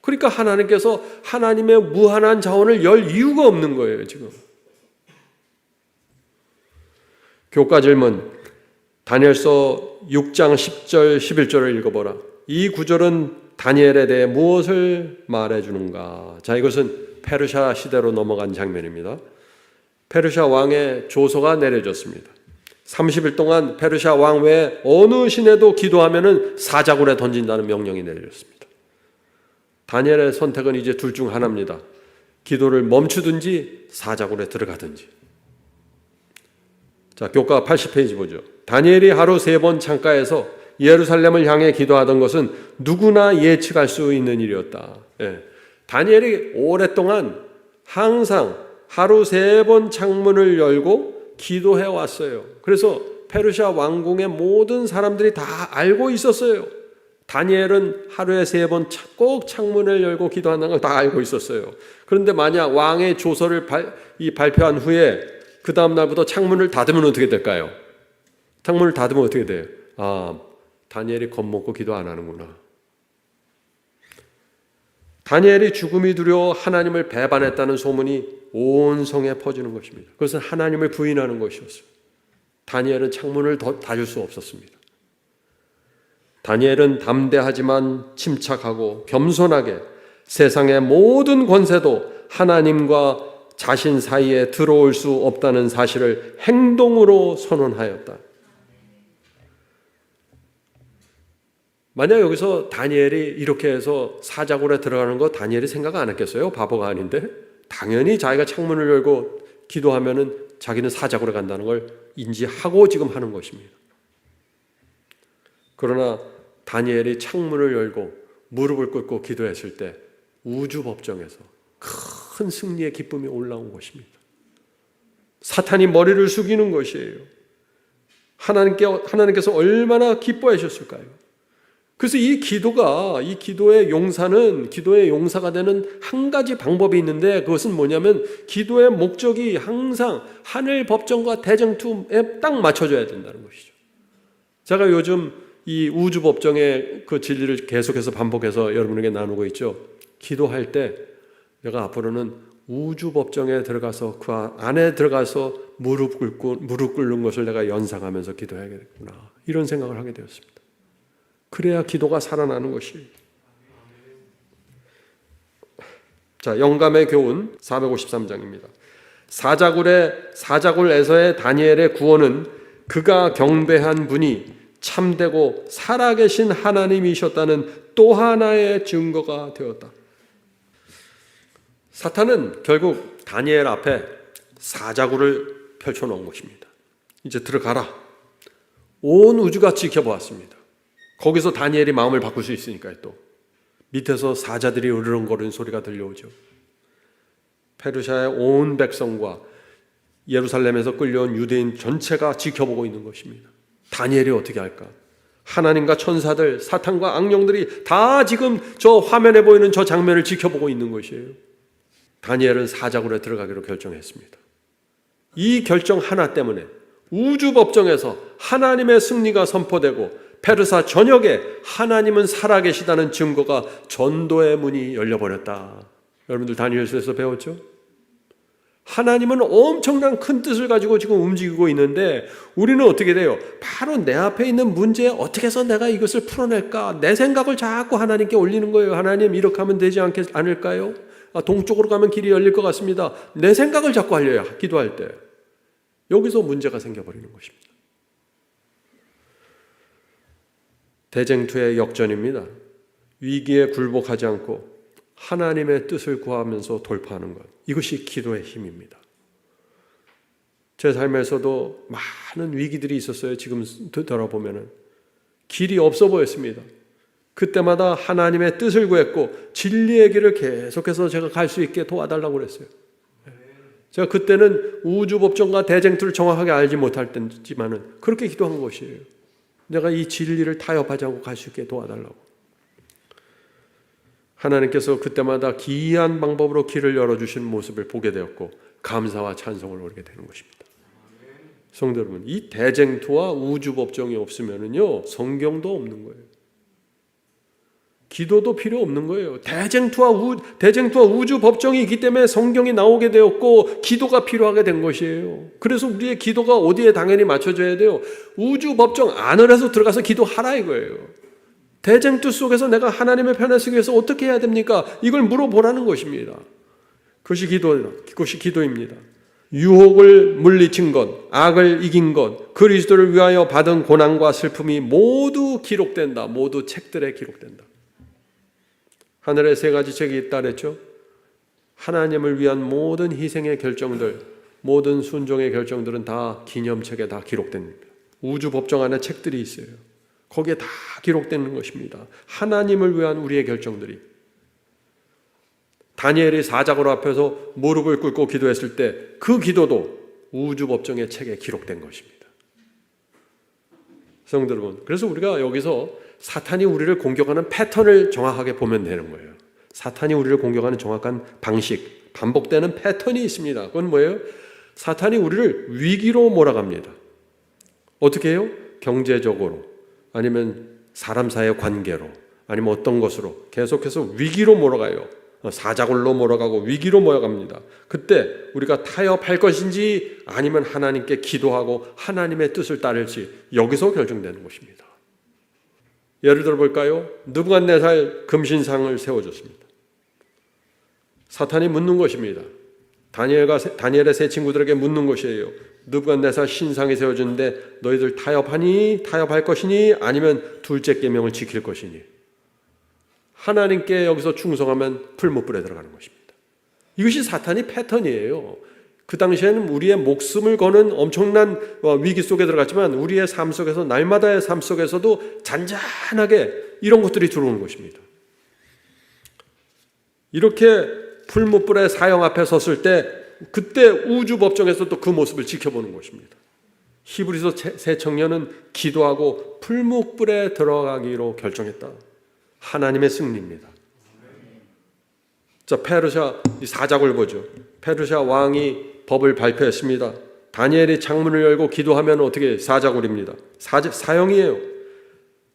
그러니까 하나님께서 하나님의 무한한 자원을 열 이유가 없는 거예요, 지금. 교과 질문, 다니엘서 6장 10절, 11절을 읽어보라. 이 구절은 다니엘에 대해 무엇을 말해주는가? 자, 이것은 페르시아 시대로 넘어간 장면입니다. 페르시아 왕의 조서가 내려졌습니다. 30일 동안 페르시아 왕 외에 어느 신에도 기도하면은 사자굴에 던진다는 명령이 내려졌습니다. 다니엘의 선택은 이제 둘 중 하나입니다. 기도를 멈추든지 사자굴에 들어가든지. 자, 교과 80페이지 보죠. 다니엘이 하루 3번 창가에서 예루살렘을 향해 기도하던 것은 누구나 예측할 수 있는 일이었다. 다니엘이 오랫동안 항상 하루 3번 창문을 열고 기도해 왔어요. 그래서 페르시아 왕궁의 모든 사람들이 다 알고 있었어요. 다니엘은 하루에 3번 꼭 창문을 열고 기도한다는 걸 다 알고 있었어요. 그런데 만약 왕의 조서를 발표한 후에 그 다음 날부터 창문을 닫으면 어떻게 될까요? 창문을 닫으면 어떻게 돼요? 다니엘이 겁먹고 기도 안 하는구나. 다니엘이 죽음이 두려워 하나님을 배반했다는 소문이 온 성에 퍼지는 것입니다. 그것은 하나님을 부인하는 것이었어요. 다니엘은 창문을 닫을 수 없었습니다. 다니엘은 담대하지만 침착하고 겸손하게 세상의 모든 권세도 하나님과 자신 사이에 들어올 수 없다는 사실을 행동으로 선언하였다. 만약 여기서 다니엘이 이렇게 해서 사자굴에 들어가는 거 다니엘이 생각 안 했겠어요? 바보가 아닌데. 당연히 자기가 창문을 열고 기도하면은 자기는 사자굴에 간다는 걸 인지하고 지금 하는 것입니다. 그러나 다니엘이 창문을 열고 무릎을 꿇고 기도했을 때 우주 법정에서 큰 승리의 기쁨이 올라온 것입니다. 사탄이 머리를 숙이는 것이에요. 하나님께서 얼마나 기뻐하셨을까요? 그래서 이 기도의 용사가 되는 한 가지 방법이 있는데 그것은 뭐냐면 기도의 목적이 항상 하늘 법정과 대쟁투에 딱 맞춰져야 된다는 것이죠. 제가 요즘 이 우주 법정의 그 진리를 계속해서 반복해서 여러분에게 나누고 있죠. 기도할 때 내가 앞으로는 우주 법정에 들어가서 그 안에 들어가서 무릎 꿇는 것을 내가 연상하면서 기도해야겠구나. 이런 생각을 하게 되었습니다. 그래야 기도가 살아나는 것이에요. 자, 영감의 교훈 453장입니다. 사자굴에서의 다니엘의 구원은 그가 경배한 분이 참되고 살아계신 하나님이셨다는 또 하나의 증거가 되었다. 사탄은 결국 다니엘 앞에 사자굴을 펼쳐놓은 것입니다. 이제 들어가라. 온 우주가 지켜보았습니다. 거기서 다니엘이 마음을 바꿀 수 있으니까요. 또 밑에서 사자들이 으르렁거리는 소리가 들려오죠. 페르시아의 온 백성과 예루살렘에서 끌려온 유대인 전체가 지켜보고 있는 것입니다. 다니엘이 어떻게 할까? 하나님과 천사들, 사탄과 악령들이 다 지금 저 화면에 보이는 저 장면을 지켜보고 있는 것이에요. 다니엘은 사자굴에 들어가기로 결정했습니다. 이 결정 하나 때문에 우주 법정에서 하나님의 승리가 선포되고 페르사 전역에 하나님은 살아계시다는 증거가 전도의 문이 열려버렸다. 여러분들 다니엘서에서 배웠죠? 하나님은 엄청난 큰 뜻을 가지고 지금 움직이고 있는데 우리는 어떻게 돼요? 바로 내 앞에 있는 문제에 어떻게 해서 내가 이것을 풀어낼까? 내 생각을 자꾸 하나님께 올리는 거예요. 하나님 이렇게 하면 되지 않을까요? 동쪽으로 가면 길이 열릴 것 같습니다. 내 생각을 자꾸 하려요. 기도할 때. 여기서 문제가 생겨버리는 것입니다. 대쟁투의 역전입니다. 위기에 굴복하지 않고 하나님의 뜻을 구하면서 돌파하는 것. 이것이 기도의 힘입니다. 제 삶에서도 많은 위기들이 있었어요. 지금 돌아보면은 길이 없어 보였습니다. 그때마다 하나님의 뜻을 구했고 진리의 길을 계속해서 제가 갈 수 있게 도와달라고 그랬어요. 제가 그때는 우주 법정과 대쟁투를 정확하게 알지 못할 때지만은 그렇게 기도한 것이에요. 내가 이 진리를 타협하지 않고 갈 수 있게 도와달라고. 하나님께서 그때마다 기이한 방법으로 길을 열어주신 모습을 보게 되었고 감사와 찬송을 올리게 되는 것입니다. 성도 여러분, 이 대쟁투와 우주 법정이 없으면은요 성경도 없는 거예요. 기도도 필요 없는 거예요. 대쟁투와 우주 법정이 있기 때문에 성경이 나오게 되었고 기도가 필요하게 된 것이에요. 그래서 우리의 기도가 어디에 당연히 맞춰져야 돼요? 우주 법정 안으로 들어가서 기도하라 이거예요. 대쟁투 속에서 내가 하나님의 편에 서기 위해서 어떻게 해야 됩니까? 이걸 물어보라는 것입니다. 그것이 기도입니다. 유혹을 물리친 것, 악을 이긴 것, 그리스도를 위하여 받은 고난과 슬픔이 모두 기록된다. 모두 책들에 기록된다. 하늘에 3가지 책이 있다 그랬죠. 하나님을 위한 모든 희생의 결정들, 모든 순종의 결정들은 다 기념책에 다 기록됩니다. 우주 법정 안에 책들이 있어요. 거기에 다 기록되는 것입니다. 하나님을 위한 우리의 결정들이. 다니엘이 사자굴 앞에서 무릎을 꿇고 기도했을 때 그 기도도 우주 법정의 책에 기록된 것입니다. 성도 여러분, 그래서 우리가 여기서 사탄이 우리를 공격하는 패턴을 정확하게 보면 되는 거예요. 사탄이 우리를 공격하는 정확한 방식, 반복되는 패턴이 있습니다. 그건 뭐예요? 사탄이 우리를 위기로 몰아갑니다. 어떻게 해요? 경제적으로, 아니면 사람 사이의 관계로, 아니면 어떤 것으로 계속해서 위기로 몰아가요. 사자굴로 몰아가고 위기로 몰아갑니다. 그때 우리가 타협할 것인지 아니면 하나님께 기도하고 하나님의 뜻을 따를지 여기서 결정되는 것입니다. 예를 들어 볼까요? 느부갓네살 금신상을 세워줬습니다. 사탄이 묻는 것입니다. 다니엘의 세 친구들에게 묻는 것이에요. 느부갓네살 신상이 세워졌는데 너희들 타협할 것이니 아니면 둘째 계명을 지킬 것이니. 하나님께 여기서 충성하면 풀무불에 들어가는 것입니다. 이것이 사탄의 패턴이에요. 그 당시에는 우리의 목숨을 거는 엄청난 위기 속에 들어갔지만 우리의 삶 속에서 날마다의 삶 속에서도 잔잔하게 이런 것들이 들어오는 것입니다. 이렇게 풀무불의 사형 앞에 섰을 때 그때 우주 법정에서 또 그 모습을 지켜보는 것입니다. 히브리서 세 청년은 기도하고 풀무불에 들어가기로 결정했다. 하나님의 승리입니다. 자, 페르시아 사자굴 보죠. 페르시아 왕이 법을 발표했습니다. 다니엘이 창문을 열고 기도하면 어떻게 사자굴입니다. 사형이에요.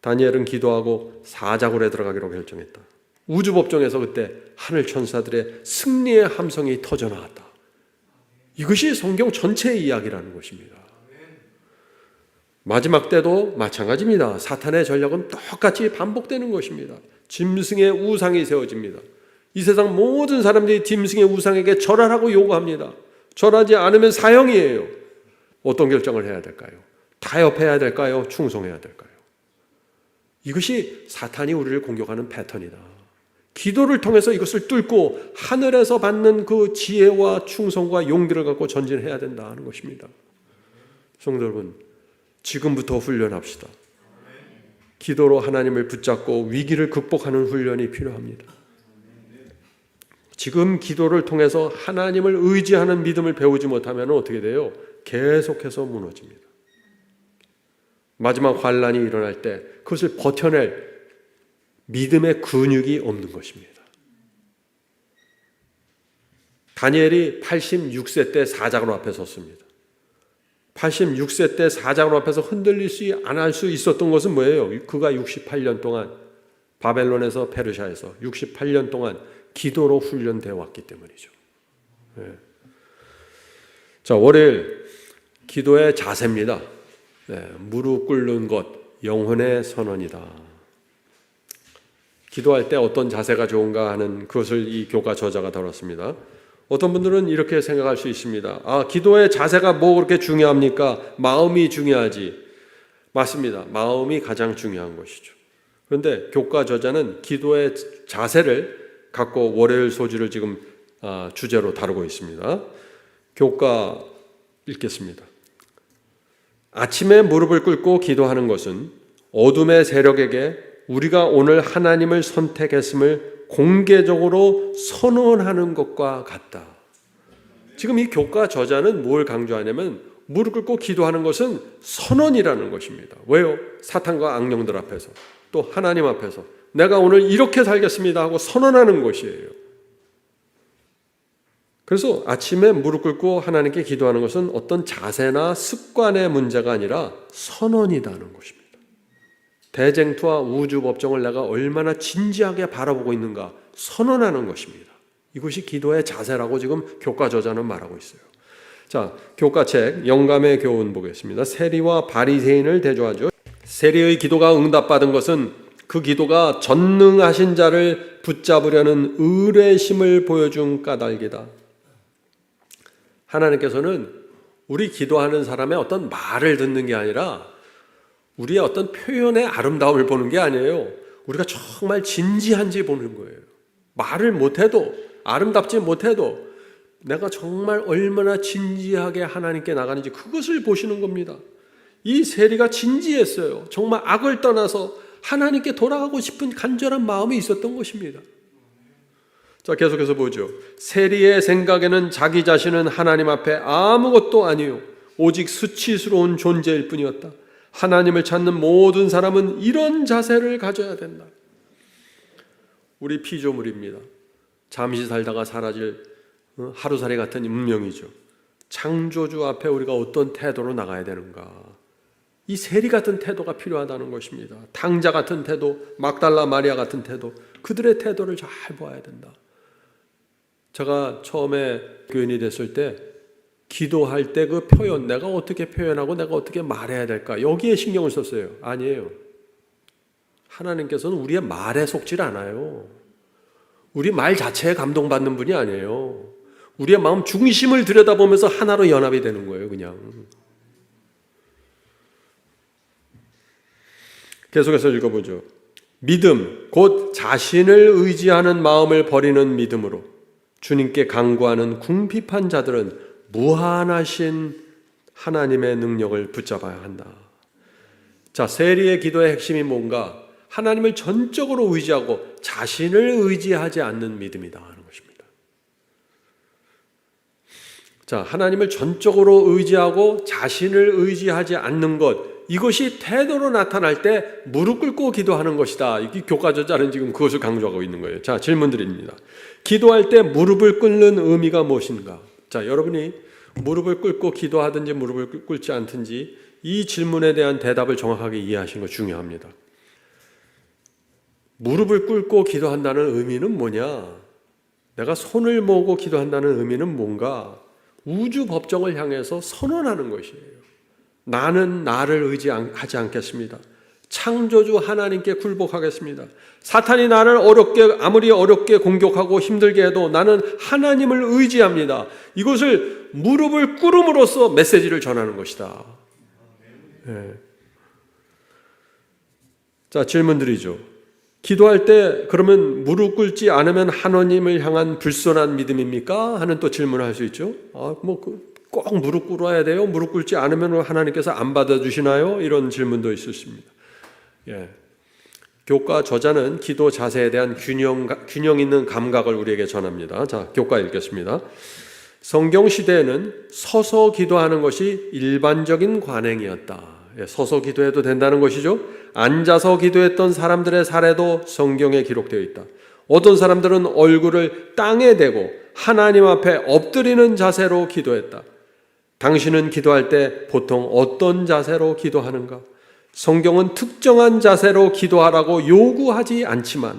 다니엘은 기도하고 사자굴에 들어가기로 결정했다. 우주 법정에서 그때 하늘 천사들의 승리의 함성이 터져 나왔다. 이것이 성경 전체의 이야기라는 것입니다. 마지막 때도 마찬가지입니다. 사탄의 전략은 똑같이 반복되는 것입니다. 짐승의 우상이 세워집니다. 이 세상 모든 사람들이 짐승의 우상에게 절하라고 요구합니다. 절하지 않으면 사형이에요. 어떤 결정을 해야 될까요? 타협해야 될까요? 충성해야 될까요? 이것이 사탄이 우리를 공격하는 패턴이다. 기도를 통해서 이것을 뚫고 하늘에서 받는 그 지혜와 충성과 용기를 갖고 전진해야 된다 하는 것입니다. 성도 여러분, 지금부터 훈련합시다. 기도로 하나님을 붙잡고 위기를 극복하는 훈련이 필요합니다. 지금 기도를 통해서 하나님을 의지하는 믿음을 배우지 못하면 어떻게 돼요? 계속해서 무너집니다. 마지막 환란이 일어날 때 그것을 버텨낼 믿음의 근육이 없는 것입니다. 다니엘이 86세 때 사자굴 앞에 섰습니다. 86세 때 사자굴 앞에서 흔들리지 않을 수 있었던 것은 뭐예요? 그가 68년 동안 바벨론에서 페르시아에서 68년 동안 기도로 훈련되어 왔기 때문이죠. 네. 자, 월요일 기도의 자세입니다. 네, 무릎 꿇는 것, 영혼의 선언이다. 기도할 때 어떤 자세가 좋은가 하는 그것을 이 교과 저자가 다뤘습니다. 어떤 분들은 이렇게 생각할 수 있습니다. 아, 기도의 자세가 뭐 그렇게 중요합니까? 마음이 중요하지. 맞습니다. 마음이 가장 중요한 것이죠. 그런데 교과 저자는 기도의 자세를 갖고 월요일 소주를 지금 주제로 다루고 있습니다. 교과 읽겠습니다. 아침에 무릎을 꿇고 기도하는 것은 어둠의 세력에게 우리가 오늘 하나님을 선택했음을 공개적으로 선언하는 것과 같다. 지금 이 교과 저자는 뭘 강조하냐면 무릎 꿇고 기도하는 것은 선언이라는 것입니다. 왜요? 사탄과 악령들 앞에서 또 하나님 앞에서 내가 오늘 이렇게 살겠습니다 하고 선언하는 것이에요. 그래서 아침에 무릎 꿇고 하나님께 기도하는 것은 어떤 자세나 습관의 문제가 아니라 선언이라는 것입니다. 대쟁투와 우주 법정을 내가 얼마나 진지하게 바라보고 있는가 선언하는 것입니다. 이것이 기도의 자세라고 지금 교과 저자는 말하고 있어요. 자, 교과책 영감의 교훈 보겠습니다. 세리와 바리새인을 대조하죠. 세리의 기도가 응답받은 것은 그 기도가 전능하신 자를 붙잡으려는 의뢰심을 보여준 까닭이다. 하나님께서는 우리 기도하는 사람의 어떤 말을 듣는 게 아니라 우리의 어떤 표현의 아름다움을 보는 게 아니에요. 우리가 정말 진지한지 보는 거예요. 말을 못해도 아름답지 못해도 내가 정말 얼마나 진지하게 하나님께 나가는지 그것을 보시는 겁니다. 이 세리가 진지했어요. 정말 악을 떠나서 하나님께 돌아가고 싶은 간절한 마음이 있었던 것입니다. 자, 계속해서 보죠. 세리의 생각에는 자기 자신은 하나님 앞에 아무것도 아니요 오직 수치스러운 존재일 뿐이었다. 하나님을 찾는 모든 사람은 이런 자세를 가져야 된다. 우리 피조물입니다. 잠시 살다가 사라질 하루살이 같은 운명이죠. 창조주 앞에 우리가 어떤 태도로 나가야 되는가. 이 세리 같은 태도가 필요하다는 것입니다. 탕자 같은 태도, 막달라 마리아 같은 태도, 그들의 태도를 잘 보아야 된다. 제가 처음에 교인이 됐을 때 기도할 때 그 표현, 내가 어떻게 표현하고 내가 어떻게 말해야 될까, 여기에 신경을 썼어요. 아니에요. 하나님께서는 우리의 말에 속질 않아요. 우리 말 자체에 감동받는 분이 아니에요. 우리의 마음 중심을 들여다보면서 하나로 연합이 되는 거예요, 그냥. 계속해서 읽어보죠. 믿음, 곧 자신을 의지하는 마음을 버리는 믿음으로 주님께 간구하는 궁핍한 자들은 무한하신 하나님의 능력을 붙잡아야 한다. 자, 세리의 기도의 핵심이 뭔가? 하나님을 전적으로 의지하고 자신을 의지하지 않는 믿음이다 하는 것입니다. 자, 하나님을 전적으로 의지하고 자신을 의지하지 않는 것, 이것이 태도로 나타날 때 무릎 꿇고 기도하는 것이다. 이 교과저자는 지금 그것을 강조하고 있는 거예요. 자, 질문 드립니다. 기도할 때 무릎을 꿇는 의미가 무엇인가? 자, 여러분이 무릎을 꿇고 기도하든지 무릎을 꿇지 않든지 이 질문에 대한 대답을 정확하게 이해하시는 거 중요합니다. 무릎을 꿇고 기도한다는 의미는 뭐냐? 내가 손을 모으고 기도한다는 의미는 뭔가? 우주 법정을 향해서 선언하는 것이에요. 나는 나를 의지하지 않겠습니다. 창조주 하나님께 굴복하겠습니다. 사탄이 나를 아무리 어렵게 공격하고 힘들게 해도 나는 하나님을 의지합니다. 이것을 무릎을 꿇음으로써 메시지를 전하는 것이다. 네. 자, 질문 드리죠. 기도할 때 그러면 무릎 꿇지 않으면 하나님을 향한 불손한 믿음입니까? 하는 또 질문을 할 수 있죠. 꼭 무릎 꿇어야 돼요? 무릎 꿇지 않으면 하나님께서 안 받아주시나요? 이런 질문도 있으십니다. 예. 교과 저자는 기도 자세에 대한 균형 있는 감각을 우리에게 전합니다. 자, 교과 읽겠습니다. 성경 시대에는 서서 기도하는 것이 일반적인 관행이었다. 예, 서서 기도해도 된다는 것이죠. 앉아서 기도했던 사람들의 사례도 성경에 기록되어 있다. 어떤 사람들은 얼굴을 땅에 대고 하나님 앞에 엎드리는 자세로 기도했다. 당신은 기도할 때 보통 어떤 자세로 기도하는가? 성경은 특정한 자세로 기도하라고 요구하지 않지만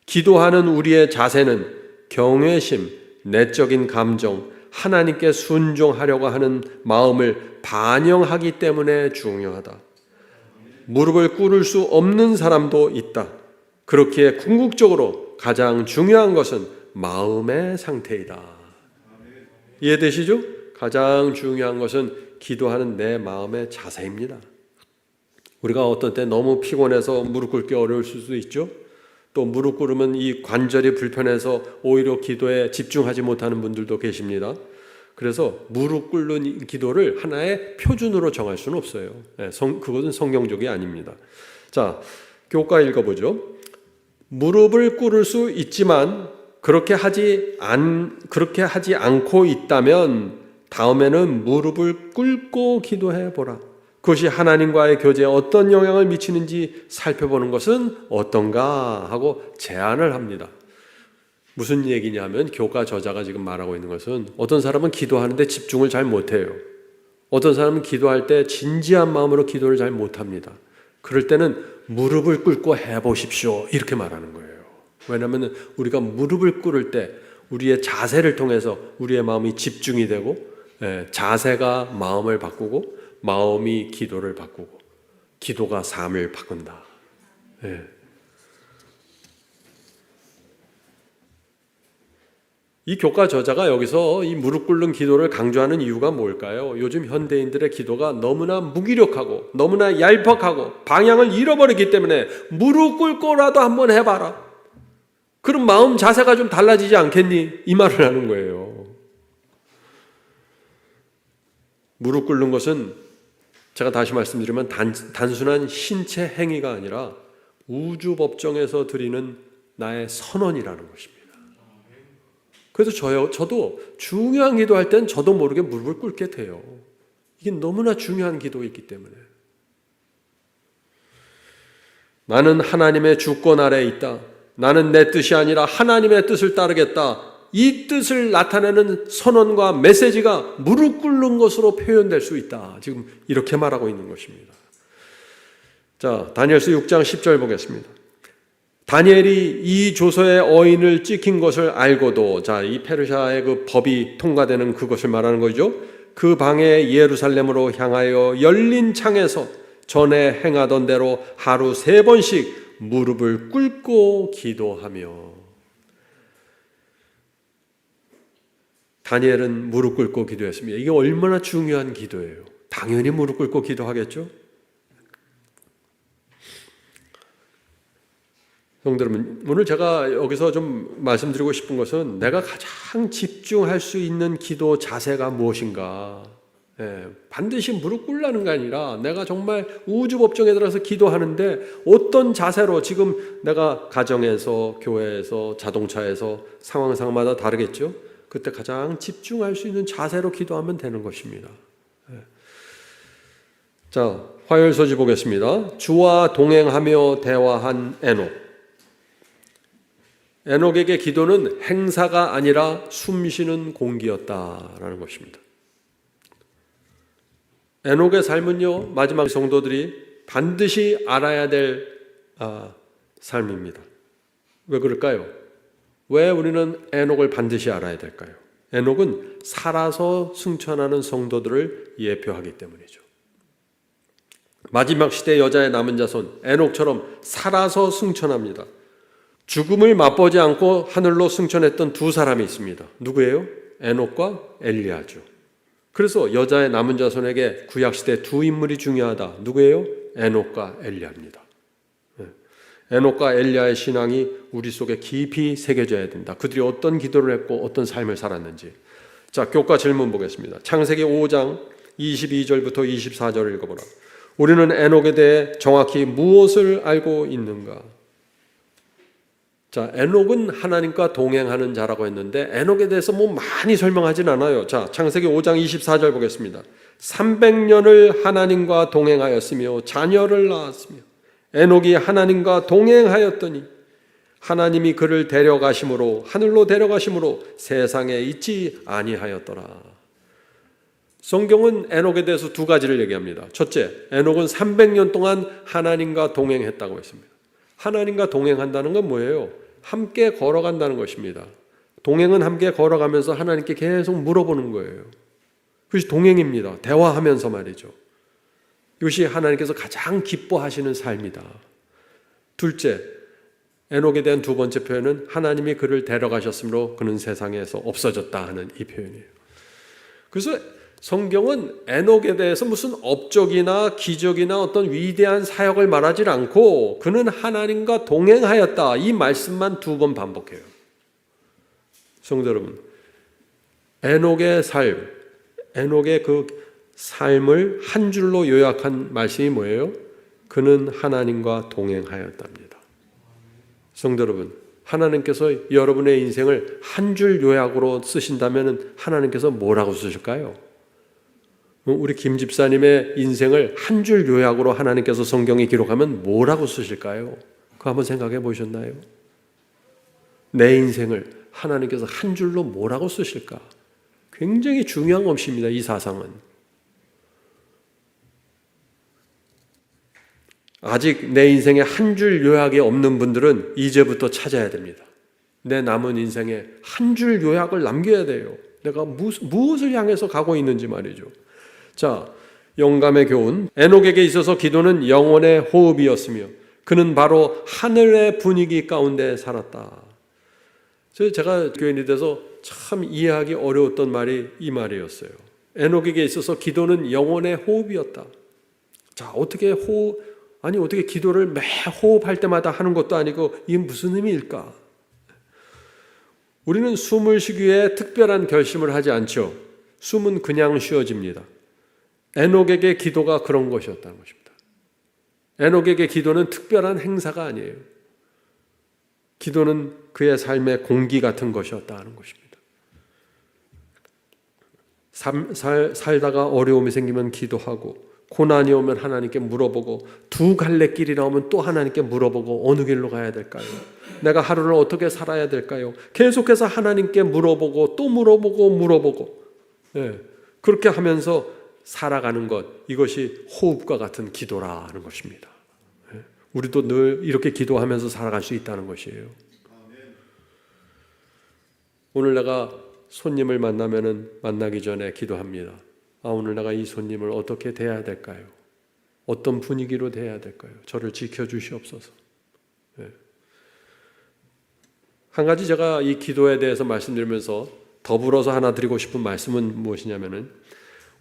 기도하는 우리의 자세는 경외심, 내적인 감정, 하나님께 순종하려고 하는 마음을 반영하기 때문에 중요하다. 무릎을 꿇을 수 없는 사람도 있다. 그렇기에 궁극적으로 가장 중요한 것은 마음의 상태이다. 이해되시죠? 가장 중요한 것은 기도하는 내 마음의 자세입니다. 우리가 어떤 때 너무 피곤해서 무릎 꿇기 어려울 수도 있죠. 또 무릎 꿇으면 이 관절이 불편해서 오히려 기도에 집중하지 못하는 분들도 계십니다. 그래서 무릎 꿇는 기도를 하나의 표준으로 정할 수는 없어요. 그것은 성경적이 아닙니다. 자, 교과 읽어보죠. 무릎을 꿇을 수 있지만 그렇게 하지 않고 있다면 다음에는 무릎을 꿇고 기도해 보라. 그것이 하나님과의 교제에 어떤 영향을 미치는지 살펴보는 것은 어떤가 하고 제안을 합니다. 무슨 얘기냐면 교과 저자가 지금 말하고 있는 것은 어떤 사람은 기도하는데 집중을 잘 못해요. 어떤 사람은 기도할 때 진지한 마음으로 기도를 잘 못합니다. 그럴 때는 무릎을 꿇고 해보십시오 이렇게 말하는 거예요. 왜냐하면 우리가 무릎을 꿇을 때 우리의 자세를 통해서 우리의 마음이 집중이 되고 자세가 마음을 바꾸고 마음이 기도를 바꾸고 기도가 삶을 바꾼다. 이 교과 저자가 여기서 이 무릎 꿇는 기도를 강조하는 이유가 뭘까요? 요즘 현대인들의 기도가 너무나 무기력하고 너무나 얄팍하고 방향을 잃어버리기 때문에 무릎 꿇고라도 한번 해봐라. 그럼 마음 자세가 좀 달라지지 않겠니? 이 말을 하는 거예요. 무릎 꿇는 것은 제가 다시 말씀드리면 단순한 신체 행위가 아니라 우주 법정에서 드리는 나의 선언이라는 것입니다. 그래서 저도 중요한 기도할 땐 저도 모르게 무릎을 꿇게 돼요. 이게 너무나 중요한 기도이기 때문에. 나는 하나님의 주권 아래에 있다. 나는 내 뜻이 아니라 하나님의 뜻을 따르겠다. 이 뜻을 나타내는 선언과 메시지가 무릎 꿇는 것으로 표현될 수 있다. 지금 이렇게 말하고 있는 것입니다. 자, 다니엘서 6장 10절 보겠습니다. 다니엘이 이 조서의 어인을 찍힌 것을 알고도, 자, 이 페르시아의 그 법이 통과되는 그것을 말하는 거죠. 그 방에 예루살렘으로 향하여 열린 창에서 전에 행하던 대로 하루 3번씩 무릎을 꿇고 기도하며. 다니엘은 무릎 꿇고 기도했습니다. 이게 얼마나 중요한 기도예요. 당연히 무릎 꿇고 기도하겠죠. 성도 여러분, 오늘 제가 여기서 좀 말씀드리고 싶은 것은 내가 가장 집중할 수 있는 기도 자세가 무엇인가. 반드시 무릎 꿇라는 게 아니라 내가 정말 우주 법정에 들어서 기도하는데 어떤 자세로, 지금 내가 가정에서, 교회에서, 자동차에서 상황마다 다르겠죠. 그때 가장 집중할 수 있는 자세로 기도하면 되는 것입니다. 자, 화요일 서지 보겠습니다. 주와 동행하며 대화한 에녹. 에녹에게 기도는 행사가 아니라 숨쉬는 공기였다라는 것입니다. 에녹의 삶은요, 마지막 성도들이 반드시 알아야 될 삶입니다. 왜 그럴까요? 왜 우리는 에녹을 반드시 알아야 될까요? 에녹은 살아서 승천하는 성도들을 예표하기 때문이죠. 마지막 시대 여자의 남은 자손 에녹처럼 살아서 승천합니다. 죽음을 맛보지 않고 하늘로 승천했던 두 사람이 있습니다. 누구예요? 에녹과 엘리야죠. 그래서 여자의 남은 자손에게 구약시대 두 인물이 중요하다. 누구예요? 에녹과 엘리야입니다. 에녹과 엘리야의 신앙이 우리 속에 깊이 새겨져야 된다. 그들이 어떤 기도를 했고 어떤 삶을 살았는지. 자, 교과 질문 보겠습니다. 창세기 5장 22절부터 24절을 읽어보라. 우리는 에녹에 대해 정확히 무엇을 알고 있는가? 자, 에녹은 하나님과 동행하는 자라고 했는데 에녹에 대해서 뭐 많이 설명하진 않아요. 자, 창세기 5장 24절 보겠습니다. 300년을 하나님과 동행하였으며 자녀를 낳았으며 에녹이 하나님과 동행하였더니 하나님이 그를 데려가심으로, 하늘로 데려가심으로 세상에 있지 아니하였더라. 성경은 에녹에 대해서 두 가지를 얘기합니다. 첫째, 에녹은 300년 동안 하나님과 동행했다고 했습니다. 하나님과 동행한다는 건 뭐예요? 함께 걸어간다는 것입니다. 동행은 함께 걸어가면서 하나님께 계속 물어보는 거예요. 그것이 동행입니다. 대화하면서 말이죠. 이것이 하나님께서 가장 기뻐하시는 삶이다. 둘째, 에녹에 대한 두 번째 표현은 하나님이 그를 데려가셨으므로 그는 세상에서 없어졌다 하는 이 표현이에요. 그래서 성경은 에녹에 대해서 무슨 업적이나 기적이나 어떤 위대한 사역을 말하지 않고 그는 하나님과 동행하였다, 이 말씀만 두 번 반복해요. 성도 여러분, 에녹의 삶, 에녹의 그 삶을 한 줄로 요약한 말씀이 뭐예요? 그는 하나님과 동행하였답니다. 성도 여러분, 하나님께서 여러분의 인생을 한 줄 요약으로 쓰신다면 하나님께서 뭐라고 쓰실까요? 우리 김 집사님의 인생을 한 줄 요약으로 하나님께서 성경에 기록하면 뭐라고 쓰실까요? 그거 한번 생각해 보셨나요? 내 인생을 하나님께서 한 줄로 뭐라고 쓰실까? 굉장히 중요한 것입니다. 이 사상은. 아직 내 인생에 한 줄 요약이 없는 분들은 이제부터 찾아야 됩니다. 내 남은 인생에 한 줄 요약을 남겨야 돼요. 내가 무엇을 향해서 가고 있는지 말이죠. 자, 영감의 교훈. 에녹에게 있어서 기도는 영혼의 호흡이었으며 그는 바로 하늘의 분위기 가운데 살았다. 제가 교인이 돼서 참 이해하기 어려웠던 말이 이 말이었어요. 에녹에게 있어서 기도는 영혼의 호흡이었다. 자, 어떻게 기도를 매 호흡할 때마다 하는 것도 아니고 이게 무슨 의미일까? 우리는 숨을 쉬기 위해 특별한 결심을 하지 않죠. 숨은 그냥 쉬어집니다. 에녹에게 기도가 그런 것이었다는 것입니다. 에녹에게 기도는 특별한 행사가 아니에요. 기도는 그의 삶의 공기 같은 것이었다는 것입니다. 살다가 어려움이 생기면 기도하고 고난이 오면 하나님께 물어보고 두 갈래 길이 나오면 또 하나님께 물어보고 어느 길로 가야 될까요? 내가 하루를 어떻게 살아야 될까요? 계속해서 하나님께 물어보고 또 물어보고 네, 그렇게 하면서 살아가는 것, 이것이 호흡과 같은 기도라는 것입니다. 네, 우리도 늘 이렇게 기도하면서 살아갈 수 있다는 것이에요. 오늘 내가 손님을 만나기 전에 기도합니다. 오늘 내가 이 손님을 어떻게 대해야 될까요? 어떤 분위기로 대해야 될까요? 저를 지켜주시옵소서. 네. 한 가지 제가 이 기도에 대해서 말씀드리면서 더불어서 하나 드리고 싶은 말씀은 무엇이냐면은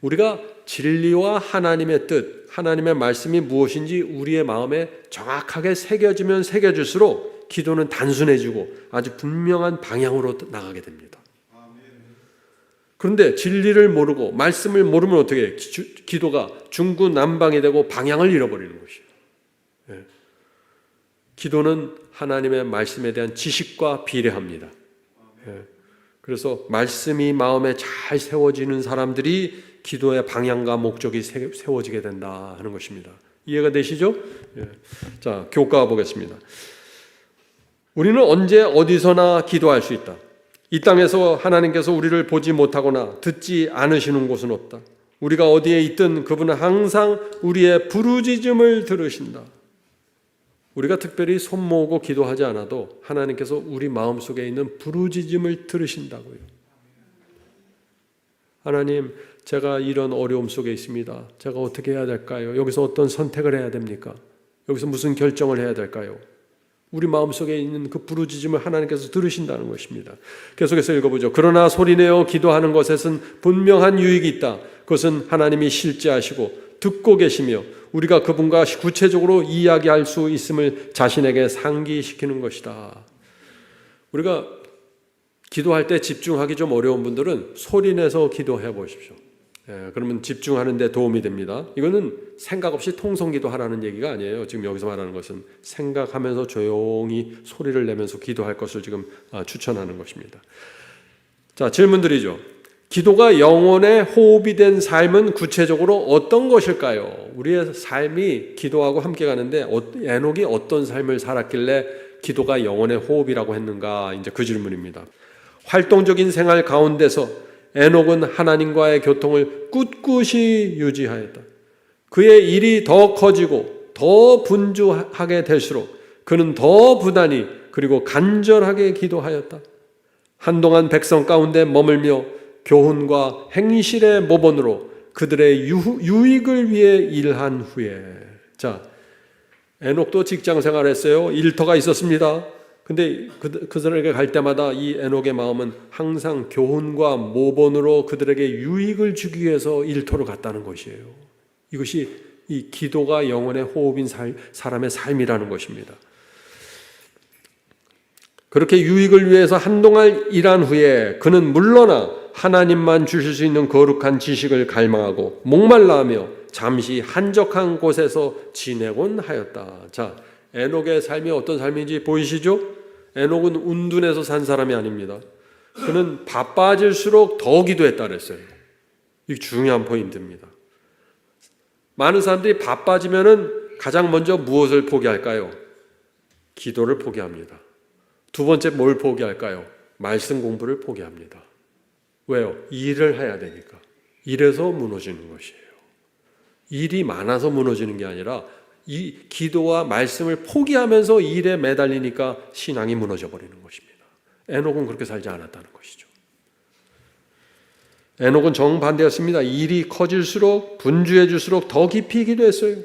우리가 진리와 하나님의 뜻, 하나님의 말씀이 무엇인지 우리의 마음에 정확하게 새겨지면 새겨질수록 기도는 단순해지고 아주 분명한 방향으로 나가게 됩니다. 그런데 진리를 모르고 말씀을 모르면 어떻게 해요? 기도가 중구난방이 되고 방향을 잃어버리는 것이에요. 예. 기도는 하나님의 말씀에 대한 지식과 비례합니다. 예. 그래서 말씀이 마음에 잘 세워지는 사람들이 기도의 방향과 목적이 세워지게 된다 하는 것입니다. 이해가 되시죠? 예. 자, 교과 보겠습니다. 우리는 언제 어디서나 기도할 수 있다. 이 땅에서 하나님께서 우리를 보지 못하거나 듣지 않으시는 곳은 없다. 우리가 어디에 있든 그분은 항상 우리의 부르짖음을 들으신다. 우리가 특별히 손 모으고 기도하지 않아도 하나님께서 우리 마음속에 있는 부르짖음을 들으신다고요. 하나님, 제가 이런 어려움 속에 있습니다. 제가 어떻게 해야 될까요? 여기서 어떤 선택을 해야 됩니까? 여기서 무슨 결정을 해야 될까요? 우리 마음속에 있는 그 부르짖음을 하나님께서 들으신다는 것입니다. 계속해서 읽어보죠. 그러나 소리내어 기도하는 것에는 분명한 유익이 있다. 그것은 하나님이 실제하시고 듣고 계시며 우리가 그분과 구체적으로 이야기할 수 있음을 자신에게 상기시키는 것이다. 우리가 기도할 때 집중하기 좀 어려운 분들은 소리내서 기도해 보십시오. 그러면 집중하는 데 도움이 됩니다. 이거는 생각 없이 통성기도 하라는 얘기가 아니에요. 지금 여기서 말하는 것은 생각하면서 조용히 소리를 내면서 기도할 것을 지금 추천하는 것입니다. 자, 질문 드리죠. 기도가 영혼의 호흡이 된 삶은 구체적으로 어떤 것일까요? 우리의 삶이 기도하고 함께 가는데 에녹이 어떤 삶을 살았길래 기도가 영혼의 호흡이라고 했는가? 이제 그 질문입니다. 활동적인 생활 가운데서 에녹은 하나님과의 교통을 꿋꿋이 유지하였다. 그의 일이 더 커지고 더 분주하게 될수록 그는 더 부단히 그리고 간절하게 기도하였다. 한동안 백성 가운데 머물며 교훈과 행실의 모본으로 그들의 유익을 위해 일한 후에, 자, 에녹도 직장 생활했어요. 일터가 있었습니다. 근데 그들에게 갈 때마다 이 에녹의 마음은 항상 교훈과 모본으로 그들에게 유익을 주기 위해서 일터로 갔다는 것이에요. 이것이 이 기도가 영혼의 호흡인 사람의 삶이라는 것입니다. 그렇게 유익을 위해서 한동안 일한 후에 그는 물러나 하나님만 주실 수 있는 거룩한 지식을 갈망하고 목말라하며 잠시 한적한 곳에서 지내곤 하였다. 자, 에녹의 삶이 어떤 삶인지 보이시죠? 에녹은 운둔해서 산 사람이 아닙니다. 그는 바빠질수록 더 기도했다 그랬어요. 이게 중요한 포인트입니다. 많은 사람들이 바빠지면은 가장 먼저 무엇을 포기할까요? 기도를 포기합니다. 두 번째 뭘 포기할까요? 말씀 공부를 포기합니다. 왜요? 일을 해야 되니까. 일에서 무너지는 것이에요. 일이 많아서 무너지는 게 아니라 이 기도와 말씀을 포기하면서 일에 매달리니까 신앙이 무너져 버리는 것입니다. 에녹은 그렇게 살지 않았다는 것이죠. 에녹은 정반대였습니다. 일이 커질수록 분주해질수록 더 깊이 기도했어요.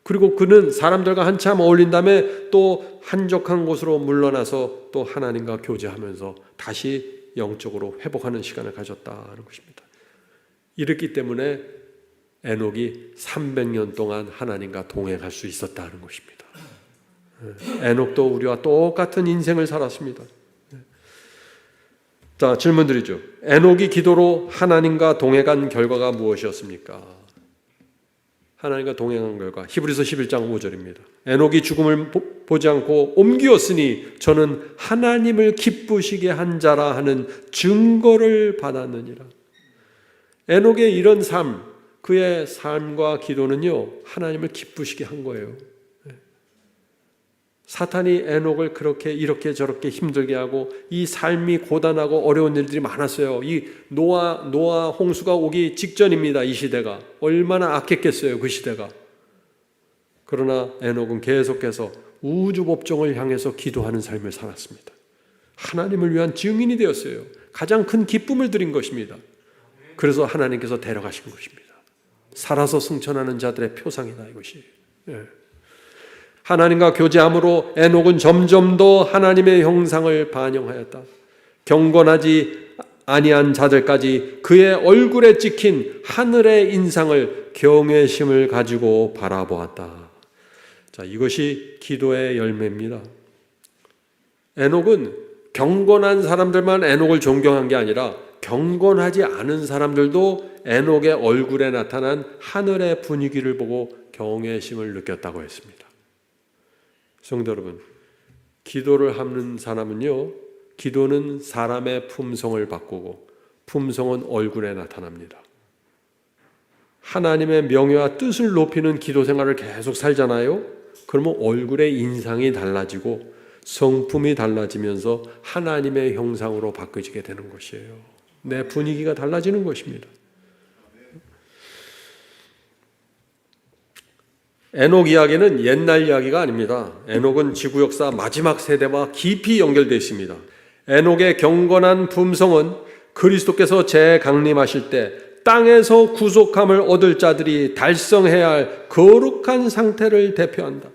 그리고 그는 사람들과 한참 어울린 다음에 또 한적한 곳으로 물러나서 또 하나님과 교제하면서 다시 영적으로 회복하는 시간을 가졌다는 것입니다. 이렇기 때문에 에녹이 300년 동안 하나님과 동행할 수 있었다는 것입니다. 에녹도 우리와 똑같은 인생을 살았습니다. 자, 질문 드리죠. 에녹이 기도로 하나님과 동행한 결과가 무엇이었습니까? 하나님과 동행한 결과, 히브리서 11장 5절입니다. 에녹이 죽음을 보지 않고 옮기었으니 저는 하나님을 기쁘시게 한 자라 하는 증거를 받았느니라. 에녹의 이런 삶, 그의 삶과 기도는요, 하나님을 기쁘시게 한 거예요. 사탄이 에녹을 그렇게 이렇게 저렇게 힘들게 하고 이 삶이 고단하고 어려운 일들이 많았어요. 이 노아 홍수가 오기 직전입니다. 이 시대가 얼마나 악했겠어요. 그 시대가. 그러나 에녹은 계속해서 우주 법정을 향해서 기도하는 삶을 살았습니다. 하나님을 위한 증인이 되었어요. 가장 큰 기쁨을 드린 것입니다. 그래서 하나님께서 데려가신 것입니다. 살아서 승천하는 자들의 표상이다 이것이. 하나님과 교제함으로 에녹은 점점 더 하나님의 형상을 반영하였다. 경건하지 아니한 자들까지 그의 얼굴에 찍힌 하늘의 인상을 경외심을 가지고 바라보았다. 자, 이것이 기도의 열매입니다. 에녹은 경건한 사람들만 에녹을 존경한 게 아니라 경건하지 않은 사람들도 에녹의 얼굴에 나타난 하늘의 분위기를 보고 경외심을 느꼈다고 했습니다. 성도 여러분, 기도를 하는 사람은요, 기도는 사람의 품성을 바꾸고 품성은 얼굴에 나타납니다. 하나님의 명예와 뜻을 높이는 기도 생활을 계속 살잖아요. 그러면 얼굴의 인상이 달라지고 성품이 달라지면서 하나님의 형상으로 바뀌게 되는 것이에요. 내 분위기가 달라지는 것입니다. 에녹 이야기는 옛날 이야기가 아닙니다. 에녹은 지구 역사 마지막 세대와 깊이 연결되어 있습니다. 에녹의 경건한 품성은 그리스도께서 재강림하실 때 땅에서 구속함을 얻을 자들이 달성해야 할 거룩한 상태를 대표한다.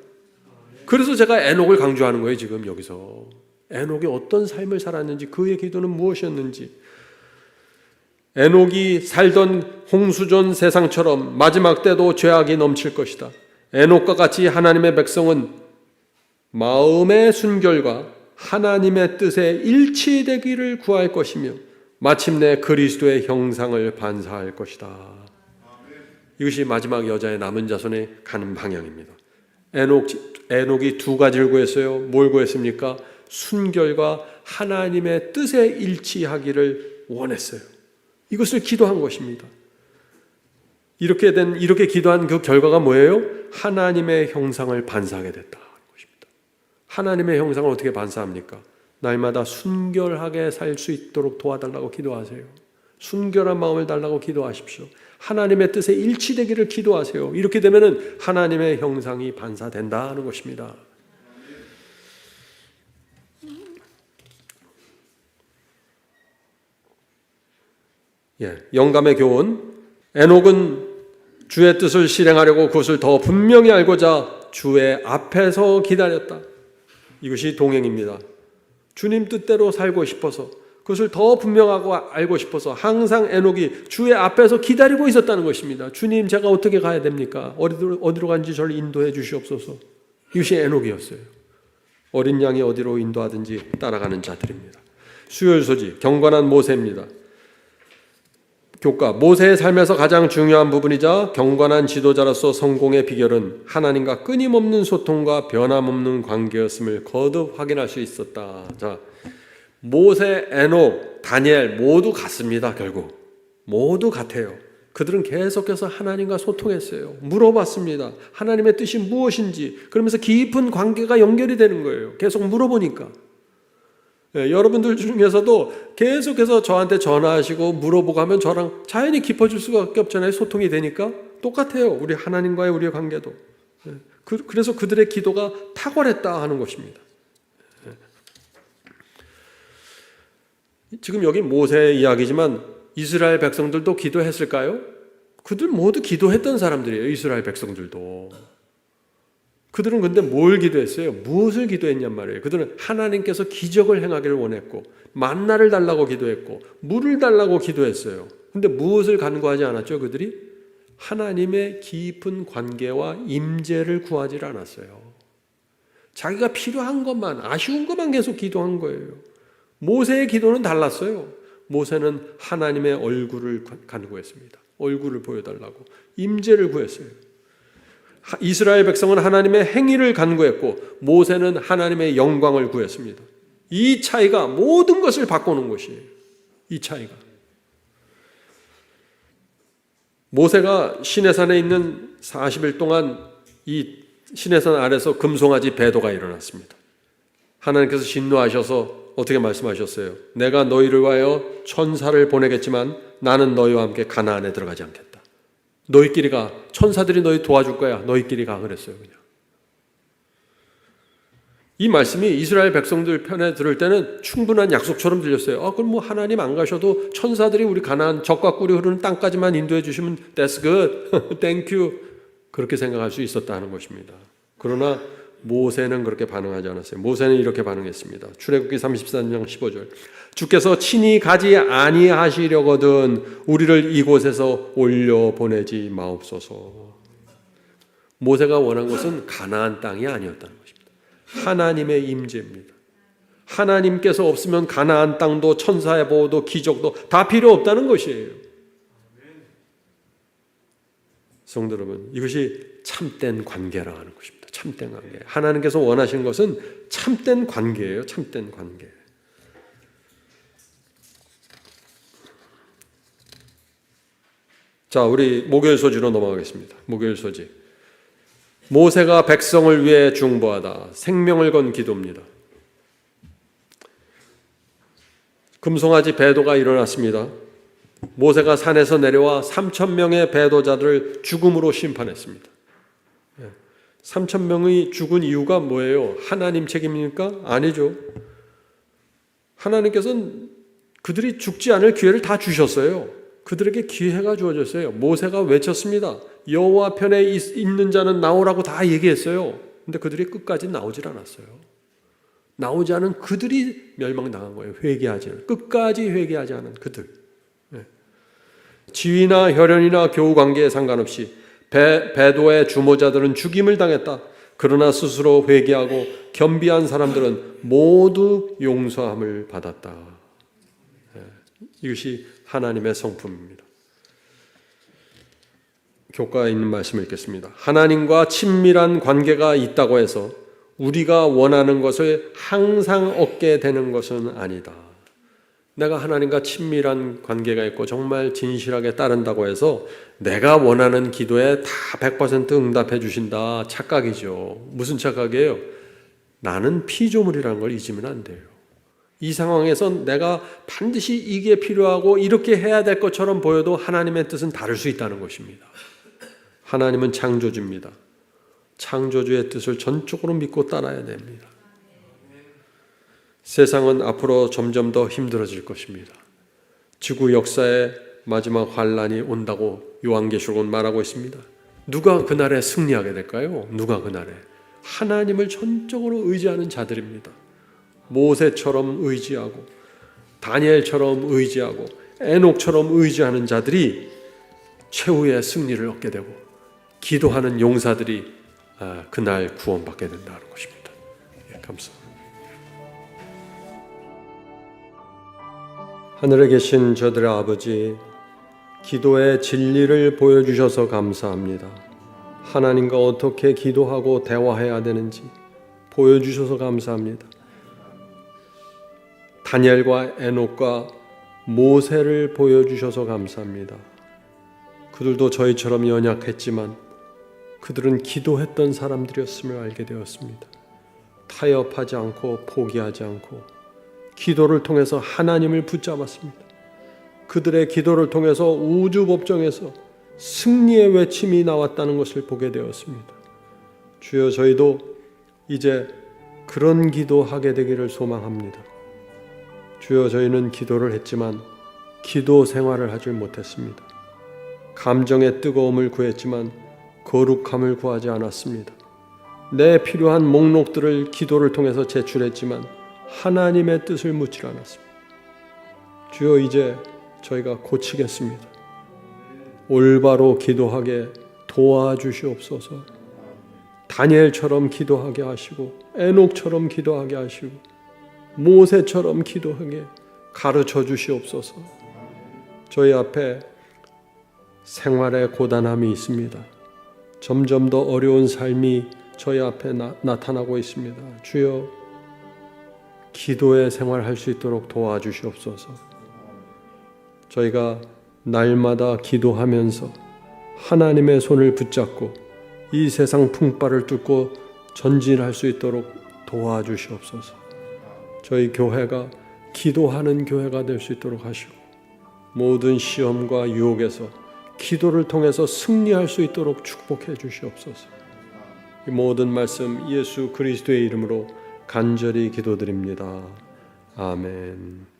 그래서 제가 에녹을 강조하는 거예요. 지금 여기서 에녹이 어떤 삶을 살았는지, 그의 기도는 무엇이었는지. 에녹이 살던 홍수전 세상처럼 마지막 때도 죄악이 넘칠 것이다. 에녹과 같이 하나님의 백성은 마음의 순결과 하나님의 뜻에 일치되기를 구할 것이며 마침내 그리스도의 형상을 반사할 것이다. 이것이 마지막 여자의 남은 자손에 가는 방향입니다. 에녹이 두 가지를 구했어요. 뭘 구했습니까? 순결과 하나님의 뜻에 일치하기를 원했어요. 이것을 기도한 것입니다. 이렇게 기도한 그 결과가 뭐예요? 하나님의 형상을 반사하게 됐다는 것입니다. 하나님의 형상을 어떻게 반사합니까? 날마다 순결하게 살 수 있도록 도와달라고 기도하세요. 순결한 마음을 달라고 기도하십시오. 하나님의 뜻에 일치되기를 기도하세요. 이렇게 되면은 하나님의 형상이 반사된다는 것입니다. 영감의 교훈. 에녹은 주의 뜻을 실행하려고 그것을 더 분명히 알고자 주의 앞에서 기다렸다. 이것이 동행입니다. 주님 뜻대로 살고 싶어서, 그것을 더 분명하고 알고 싶어서 항상 에녹이 주의 앞에서 기다리고 있었다는 것입니다. 주님, 제가 어떻게 가야 됩니까? 어디로 간지 저를 인도해 주시옵소서. 이것이 에녹이었어요. 어린 양이 어디로 인도하든지 따라가는 자들입니다. 수혈소지, 경건한 모세입니다. 교과, 모세의 삶에서 가장 중요한 부분이자 경건한 지도자로서 성공의 비결은 하나님과 끊임없는 소통과 변함없는 관계였음을 거듭 확인할 수 있었다. 자, 모세, 에녹, 다니엘 모두 같습니다. 결국 모두 같아요. 그들은 계속해서 하나님과 소통했어요. 물어봤습니다. 하나님의 뜻이 무엇인지. 그러면서 깊은 관계가 연결이 되는 거예요. 계속 물어보니까. 여러분들 중에서도 계속해서 저한테 전화하시고 물어보고 하면 저랑 자연히 깊어질 수밖에 없잖아요. 소통이 되니까. 똑같아요. 우리 하나님과의 우리의 관계도. 그래서 그들의 기도가 탁월했다 하는 것입니다. 지금 여기 모세의 이야기지만 이스라엘 백성들도 기도했을까요? 그들 모두 기도했던 사람들이에요. 이스라엘 백성들도. 그들은 근데 뭘 기도했어요? 무엇을 기도했냔 말이에요. 그들은 하나님께서 기적을 행하기를 원했고 만나를 달라고 기도했고 물을 달라고 기도했어요. 근데 무엇을 간구하지 않았죠? 그들이 하나님의 깊은 관계와 임재를 구하지 않았어요. 자기가 필요한 것만, 아쉬운 것만 계속 기도한 거예요. 모세의 기도는 달랐어요. 모세는 하나님의 얼굴을 간구했습니다. 얼굴을 보여달라고 임재를 구했어요. 이스라엘 백성은 하나님의 행위를 간구했고 모세는 하나님의 영광을 구했습니다. 이 차이가 모든 것을 바꾸는 것이에요. 이 차이가. 모세가 시내산에 있는 40일 동안 이 시내산 아래서 금송아지 배도가 일어났습니다. 하나님께서 진노하셔서 어떻게 말씀하셨어요? 내가 너희를 위하여 천사를 보내겠지만 나는 너희와 함께 가나안에 들어가지 않겠다. 너희끼리 가. 천사들이 너희 도와줄 거야. 너희끼리 가. 그랬어요. 그냥. 이 말씀이 이스라엘 백성들 편에 들을 때는 충분한 약속처럼 들렸어요. 그럼 뭐 하나님 안 가셔도 천사들이 우리 가나안 적과 꿀이 흐르는 땅까지만 인도해 주시면 that's good. thank you. 그렇게 생각할 수 있었다는 것입니다. 그러나 모세는 그렇게 반응하지 않았어요. 모세는 이렇게 반응했습니다. 출애굽기 33장 15절. 주께서 친히 가지 아니하시려거든 우리를 이곳에서 올려 보내지 마옵소서. 모세가 원한 것은 가나안 땅이 아니었다는 것입니다. 하나님의 임재입니다. 하나님께서 없으면 가나안 땅도 천사의 보호도 기적도 다 필요 없다는 것이에요. 성도 여러분, 이것이 참된 관계라 하는 것입니다. 참된 관계. 하나님께서 원하시는 것은 참된 관계예요. 참된 관계. 자, 우리 목요일 소지로 넘어가겠습니다. 목요일 소지. 모세가 백성을 위해 중보하다. 생명을 건 기도입니다. 금송아지 배도가 일어났습니다. 모세가 산에서 내려와 3,000명의 배도자들을 죽음으로 심판했습니다. 3,000명이 죽은 이유가 뭐예요? 하나님 책임입니까? 아니죠. 하나님께서는 그들이 죽지 않을 기회를 다 주셨어요. 그들에게 기회가 주어졌어요. 모세가 외쳤습니다. 여호와 편에 있는 자는 나오라고 다 얘기했어요. 근데 그들이 끝까지 나오질 않았어요. 나오지 않은 그들이 멸망당한 거예요. 회개하지 않은, 끝까지 회개하지 않은 그들. 지위나 혈연이나 교우 관계에 상관없이 배도의 주모자들은 죽임을 당했다. 그러나 스스로 회개하고 겸비한 사람들은 모두 용서함을 받았다. 이것이 하나님의 성품입니다. 교과에 있는 말씀을 읽겠습니다. 하나님과 친밀한 관계가 있다고 해서 우리가 원하는 것을 항상 얻게 되는 것은 아니다. 내가 하나님과 친밀한 관계가 있고 정말 진실하게 따른다고 해서 내가 원하는 기도에 다 100% 응답해 주신다. 착각이죠. 무슨 착각이에요? 나는 피조물이라는 걸 잊으면 안 돼요. 이 상황에서 내가 반드시 이게 필요하고 이렇게 해야 될 것처럼 보여도 하나님의 뜻은 다를 수 있다는 것입니다. 하나님은 창조주입니다. 창조주의 뜻을 전적으로 믿고 따라야 됩니다. 세상은 앞으로 점점 더 힘들어질 것입니다. 지구 역사의 마지막 환란이 온다고 요한계시록은 말하고 있습니다. 누가 그날에 승리하게 될까요? 누가 그날에? 하나님을 전적으로 의지하는 자들입니다. 모세처럼 의지하고 다니엘처럼 의지하고 에녹처럼 의지하는 자들이 최후의 승리를 얻게 되고 기도하는 용사들이 그날 구원받게 된다는 것입니다. 감사합니다. 하늘에 계신 저들의 아버지, 기도의 진리를 보여주셔서 감사합니다. 하나님과 어떻게 기도하고 대화해야 되는지 보여주셔서 감사합니다. 다니엘과 에녹과 모세를 보여주셔서 감사합니다. 그들도 저희처럼 연약했지만 그들은 기도했던 사람들이었음을 알게 되었습니다. 타협하지 않고 포기하지 않고 기도를 통해서 하나님을 붙잡았습니다. 그들의 기도를 통해서 우주 법정에서 승리의 외침이 나왔다는 것을 보게 되었습니다. 주여, 저희도 이제 그런 기도하게 되기를 소망합니다. 주여, 저희는 기도를 했지만 기도 생활을 하지 못했습니다. 감정의 뜨거움을 구했지만 거룩함을 구하지 않았습니다. 내 필요한 목록들을 기도를 통해서 제출했지만 하나님의 뜻을 묻지 않았습니다. 주여, 이제 저희가 고치겠습니다. 올바로 기도하게 도와주시옵소서. 다니엘처럼 기도하게 하시고 에녹처럼 기도하게 하시고 모세처럼 기도하게 가르쳐 주시옵소서. 저희 앞에 생활의 고단함이 있습니다. 점점 더 어려운 삶이 저희 앞에 나타나고 있습니다. 주여, 기도의 생활할 수 있도록 도와주시옵소서. 저희가 날마다 기도하면서 하나님의 손을 붙잡고 이 세상 풍파를 뚫고 전진할 수 있도록 도와주시옵소서. 저희 교회가 기도하는 교회가 될 수 있도록 하시고 모든 시험과 유혹에서 기도를 통해서 승리할 수 있도록 축복해 주시옵소서. 이 모든 말씀 예수 그리스도의 이름으로 간절히 기도드립니다. 아멘.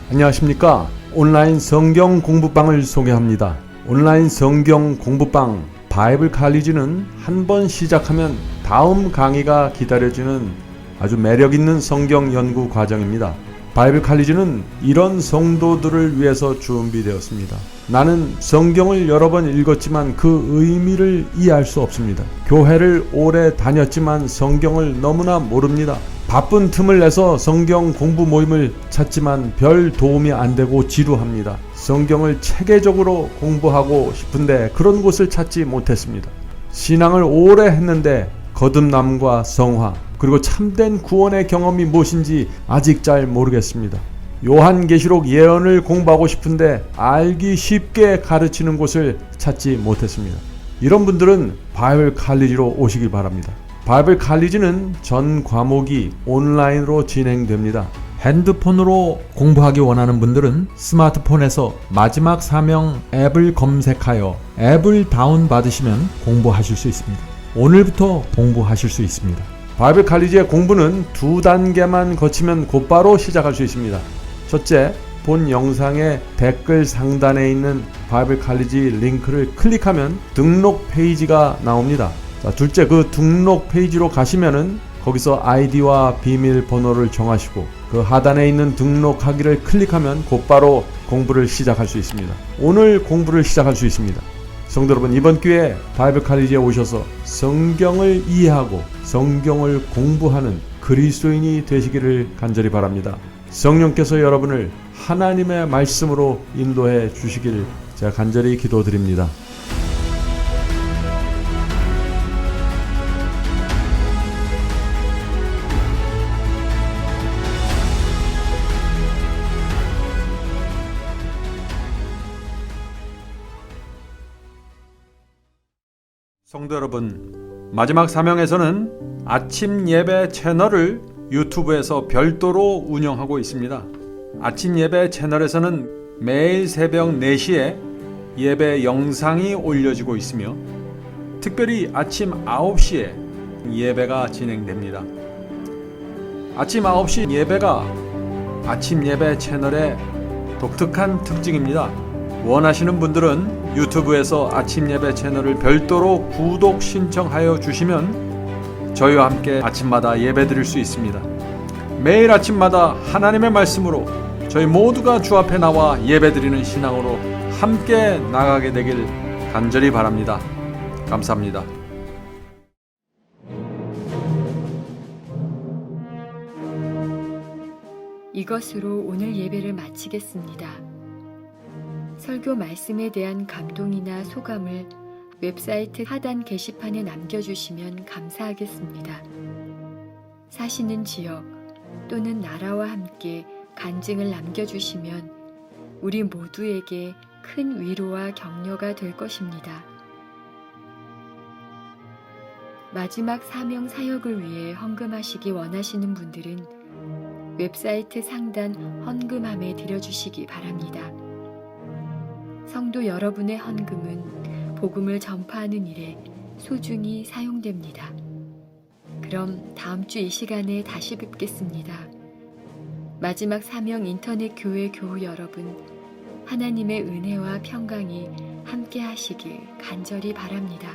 안녕하십니까. 온라인 성경 공부방을 소개합니다. 온라인 성경 공부방 바이블 칼리지는 한 번 시작하면 다음 강의가 기다려지는 아주 매력있는 성경 연구 과정입니다. 바이블 칼리지는 이런 성도들을 위해서 준비되었습니다. 나는 성경을 여러 번 읽었지만 그 의미를 이해할 수 없습니다. 교회를 오래 다녔지만 성경을 너무나 모릅니다. 바쁜 틈을 내서 성경 공부 모임을 찾지만 별 도움이 안 되고 지루합니다. 성경을 체계적으로 공부하고 싶은데 그런 곳을 찾지 못했습니다. 신앙을 오래 했는데 거듭남과 성화 그리고 참된 구원의 경험이 무엇인지 아직 잘 모르겠습니다. 요한계시록 예언을 공부하고 싶은데 알기 쉽게 가르치는 곳을 찾지 못했습니다. 이런 분들은 바이블 칼리지로 오시기 바랍니다. 바이블 칼리지는 전 과목이 온라인으로 진행됩니다. 핸드폰으로 공부하기 원하는 분들은 스마트폰에서 마지막 사명 앱을 검색하여 앱을 다운받으시면 공부하실 수 있습니다. 오늘부터 공부하실 수 있습니다. 바이블 칼리지의 공부는 2단계만 거치면 곧바로 시작할 수 있습니다. 첫째, 본 영상의 댓글 상단에 있는 바이블 칼리지 링크를 클릭하면 등록 페이지가 나옵니다. 자, 둘째, 그 등록 페이지로 가시면은 거기서 아이디와 비밀번호를 정하시고 그 하단에 있는 등록하기를 클릭하면 곧바로 공부를 시작할 수 있습니다. 오늘 공부를 시작할 수 있습니다. 성도 여러분, 이번 기회에 바이블 칼리지에 오셔서 성경을 이해하고 성경을 공부하는 그리스도인이 되시기를 간절히 바랍니다. 성령께서 여러분을 하나님의 말씀으로 인도해 주시기를 제가 간절히 기도드립니다. 성도 여러분, 마지막 사명에서는 아침 예배 채널을 유튜브에서 별도로 운영하고 있습니다. 아침 예배 채널에서는 매일 새벽 4시에 예배 영상이 올려지고 있으며 특별히 아침 9시에 예배가 진행됩니다. 아침 9시 예배가 아침 예배 채널의 독특한 특징입니다. 원하시는 분들은 유튜브에서 아침 예배 채널을 별도로 구독 신청하여 주시면 저희와 함께 아침마다 예배 드릴 수 있습니다. 매일 아침마다 하나님의 말씀으로 저희 모두가 주 앞에 나와 예배 드리는 신앙으로 함께 나가게 되길 간절히 바랍니다. 감사합니다. 이것으로 오늘 예배를 마치겠습니다. 설교 말씀에 대한 감동이나 소감을 웹사이트 하단 게시판에 남겨주시면 감사하겠습니다. 사시는 지역 또는 나라와 함께 간증을 남겨주시면 우리 모두에게 큰 위로와 격려가 될 것입니다. 마지막 사명 사역을 위해 헌금하시기 원하시는 분들은 웹사이트 상단 헌금함에 드려주시기 바랍니다. 성도 여러분의 헌금은 복음을 전파하는 일에 소중히 사용됩니다. 그럼 다음 주 이 시간에 다시 뵙겠습니다. 마지막 사명 인터넷 교회 교우 여러분, 하나님의 은혜와 평강이 함께 하시길 간절히 바랍니다.